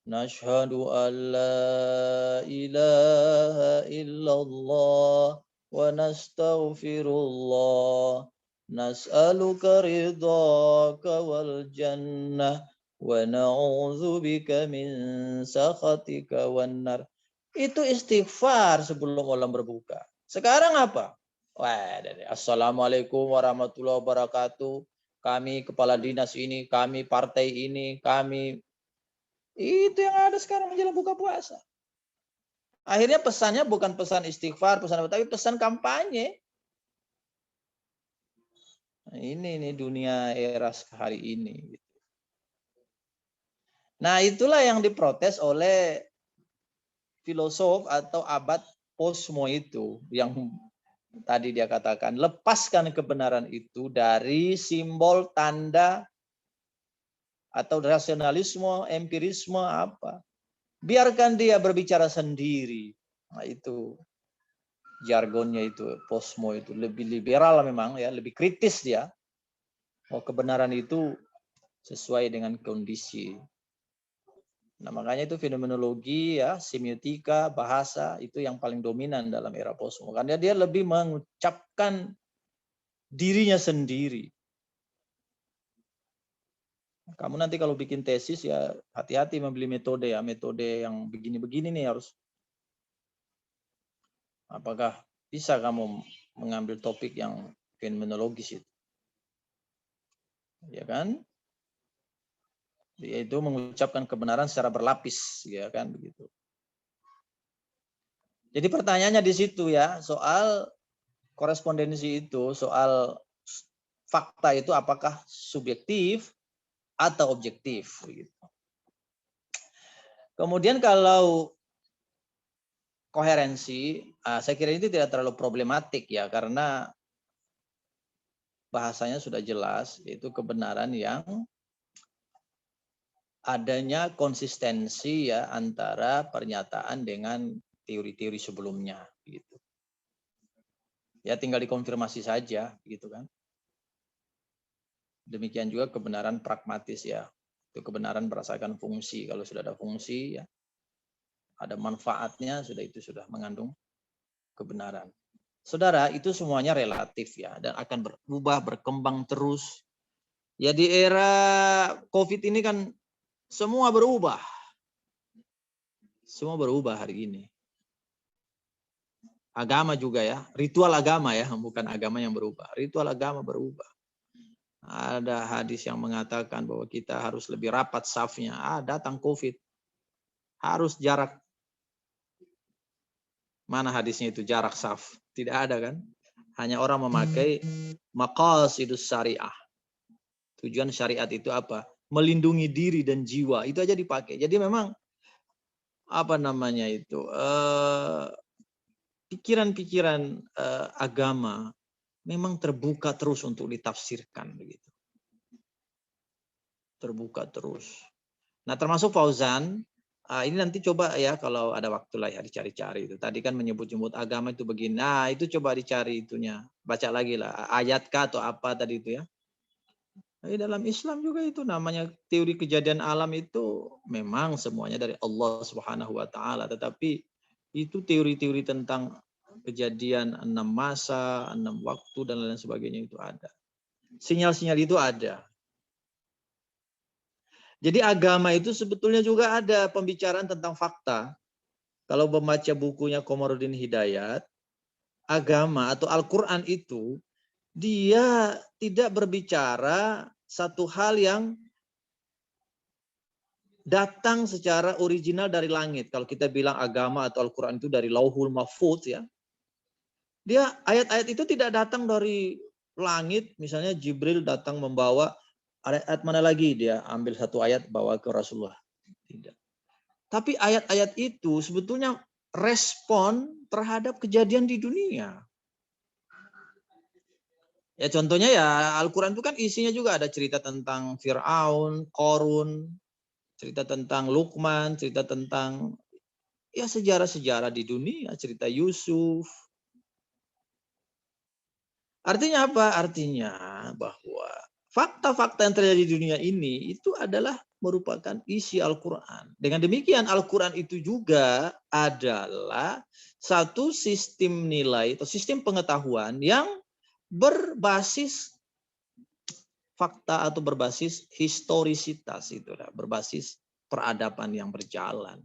Nashhadu an la ilaha illallah wa nastaghfirullah. Nas'aluka ridhaka wal jannah wa na'udzubika min sakhatika wan nar. Itu istighfar sebelum orang berbuka. Sekarang apa? Wah, assalamualaikum warahmatullahi wabarakatuh. Kami kepala dinas ini, kami partai ini, kami. Itu yang ada sekarang menjelang buka puasa. Akhirnya pesannya bukan pesan istighfar, pesan apa, tapi pesan kampanye. Nah, ini dunia era hari ini. Nah, itulah yang diprotes oleh filosof atau abad posmo itu, yang tadi dia katakan, lepaskan kebenaran itu dari simbol, tanda, atau rasionalisme, empirisme apa. Biarkan dia berbicara sendiri. Nah, itu jargonnya itu, posmo itu lebih liberal memang ya, lebih kritis dia. Oh, kebenaran itu sesuai dengan kondisi. Nah, makanya itu fenomenologi ya, semiotika, bahasa itu yang paling dominan dalam era posmo. Karena dia lebih mengucapkan dirinya sendiri. Kamu nanti kalau bikin tesis ya hati-hati membeli metode ya, metode yang begini-begini nih harus. Apakah bisa kamu mengambil topik yang fenomenologis itu? Ya kan? Yaitu mengucapkan kebenaran secara berlapis, ya kan begitu. Jadi pertanyaannya di situ ya, soal korespondensi itu, soal fakta itu apakah subjektif atau objektif gitu. Kemudian kalau koherensi, saya kira ini tidak terlalu problematik ya, karena bahasanya sudah jelas, yaitu kebenaran yang adanya konsistensi ya antara pernyataan dengan teori-teori sebelumnya gitu. Ya tinggal dikonfirmasi saja gitu kan. Demikian juga kebenaran pragmatis ya. Itu kebenaran berdasarkan fungsi. Kalau sudah ada fungsi ya, ada manfaatnya, itu sudah mengandung kebenaran. Saudara, itu semuanya relatif ya dan akan berubah, berkembang terus. Ya di era Covid ini kan semua berubah. Semua berubah hari ini. Agama juga ya, ritual agama ya, bukan agama yang berubah. Ritual agama berubah. Ada hadis yang mengatakan bahwa kita harus lebih rapat safnya. Datang Covid. Harus jarak. Mana hadisnya itu jarak saf? Tidak ada kan? Hanya orang memakai maqasidus syariah. Tujuan syariat itu apa? Melindungi diri dan jiwa. Itu aja dipakai. Jadi memang apa namanya itu? Pikiran-pikiran agama memang terbuka terus untuk ditafsirkan begitu. Terbuka terus. Nah, termasuk Fauzan, ini nanti coba ya kalau ada waktu lah ya dicari-cari itu. Tadi kan menyebut-nyebut agama itu begini. Nah, itu coba dicari itunya. Baca lagi lah ayatkah atau apa tadi itu ya. Dalam Islam juga itu namanya teori kejadian alam itu memang semuanya dari Allah Subhanahu wa taala, tetapi itu teori-teori tentang kejadian 6 masa, 6 waktu dan lain sebagainya itu ada. Sinyal-sinyal itu ada. Jadi agama itu sebetulnya juga ada pembicaraan tentang fakta. Kalau membaca bukunya Komarudin Hidayat, agama atau Al-Quran itu dia tidak berbicara satu hal yang datang secara original dari langit. Kalau kita bilang agama atau Al-Quran itu dari Lauhul Mahfuz ya. Dia ayat-ayat itu tidak datang dari langit, misalnya Jibril datang membawa ayat mana lagi dia ambil satu ayat bawa ke Rasulullah. Tidak. Tapi ayat-ayat itu sebetulnya respon terhadap kejadian di dunia. Ya contohnya ya Al-Quran itu kan isinya juga ada cerita tentang Fir'aun, Qarun, cerita tentang Luqman, cerita tentang ya sejarah-sejarah di dunia, cerita Yusuf. Artinya apa? Artinya bahwa fakta-fakta yang terjadi di dunia ini itu adalah merupakan isi Al-Quran. Dengan demikian Al-Quran itu juga adalah satu sistem nilai atau sistem pengetahuan yang berbasis fakta atau berbasis historisitas, itulah, berbasis peradaban yang berjalan.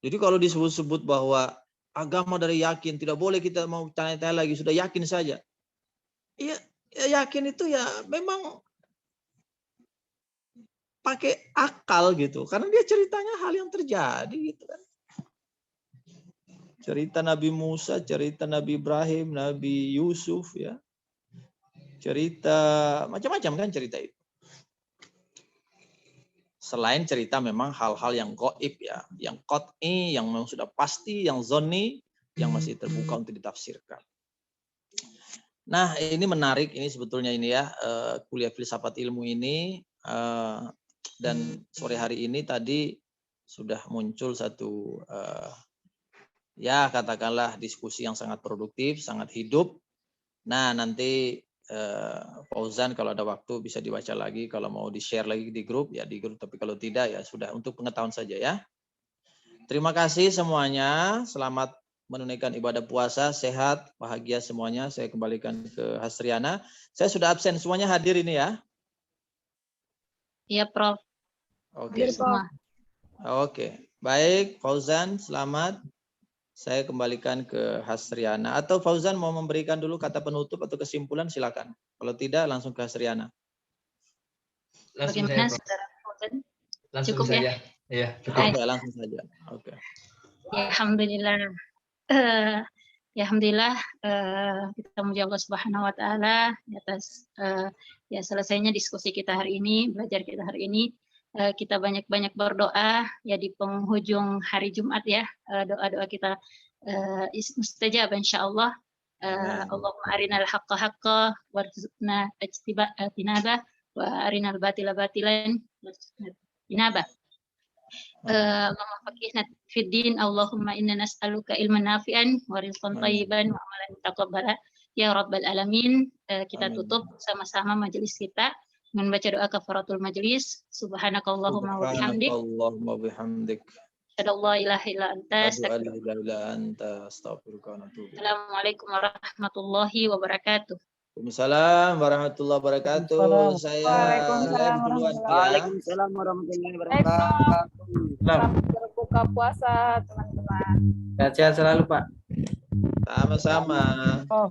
Jadi kalau disebut-sebut bahwa agama dari yakin, tidak boleh kita mau tanya-tanya lagi, sudah yakin saja. Ya, yakin itu ya memang pakai akal gitu, karena dia ceritanya hal yang terjadi gitu kan. Cerita Nabi Musa, cerita Nabi Ibrahim, Nabi Yusuf, ya. Cerita macam-macam kan cerita itu. Selain cerita memang hal-hal yang gaib ya, yang qat'i, yang memang sudah pasti, yang zonni, yang masih terbuka untuk ditafsirkan. Nah, ini menarik, ini sebetulnya ini ya, kuliah filsafat ilmu ini, dan sore hari ini tadi sudah muncul satu ya katakanlah diskusi yang sangat produktif, sangat hidup. Nah, nanti Fauzan kalau ada waktu bisa dibaca lagi, kalau mau di-share lagi di grup, ya di grup, tapi kalau tidak ya sudah untuk pengetahuan saja ya. Terima kasih semuanya, selamat menunaikan ibadah puasa, sehat, bahagia semuanya. Saya kembalikan ke Hasriana. Saya sudah absen, semuanya hadir ini ya. Iya, Prof. Oke. Semua. Oke, baik Fauzan, selamat. Saya kembalikan ke Hasriana. Atau Fauzan mau memberikan dulu kata penutup atau kesimpulan, silakan. Kalau tidak, langsung ke Hasriana. Langsung Bagaimana, saja, Prof. Saudara Fauzan? Langsung Cukup ya? saja. Iya, cukup. Oke, langsung saja. Oke. Ya, alhamdulillah. Ya, alhamdulillah kita memuji Allah Subhanahu wa taala atas ya selesainya diskusi kita hari ini, belajar kita hari ini. Kita banyak-banyak berdoa ya di penghujung hari Jumat ya. Doa-doa kita mustajab insyaallah. Allahumma arinal haqqa haqqa warzuqna ijtinabah wa arinal batila batilan warzuqna ijtinabah. Allahumma faqihna fid din, Allahumma inna nas'aluka ilman nafi'an wa rizqan thayyiban wa amalan mutaqabbala ya rabbal alamin. Kita tutup sama-sama majelis kita dengan baca doa kafaratul majelis. Subhanakallahumma wa bihamdik. Subhanakallahumma bihamdik. Asyhadu la ilaha illa anta astaghfiruka wa atubu ilaik. Assalamualaikum warahmatullahi wabarakatuh. Waalaikumsalam warahmatullahi wabarakatuh. Saya live duluan ya. Waalaikumsalam warahmatullahi wabarakatuh. Selamat berbuka puasa, teman-teman. Sehat-sehat selalu, Pak. Sama-sama. Oh.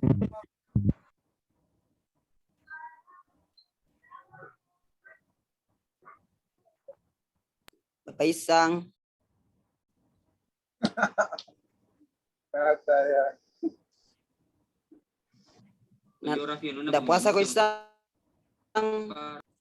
Bapak Isang. Udah puasa kok Isang?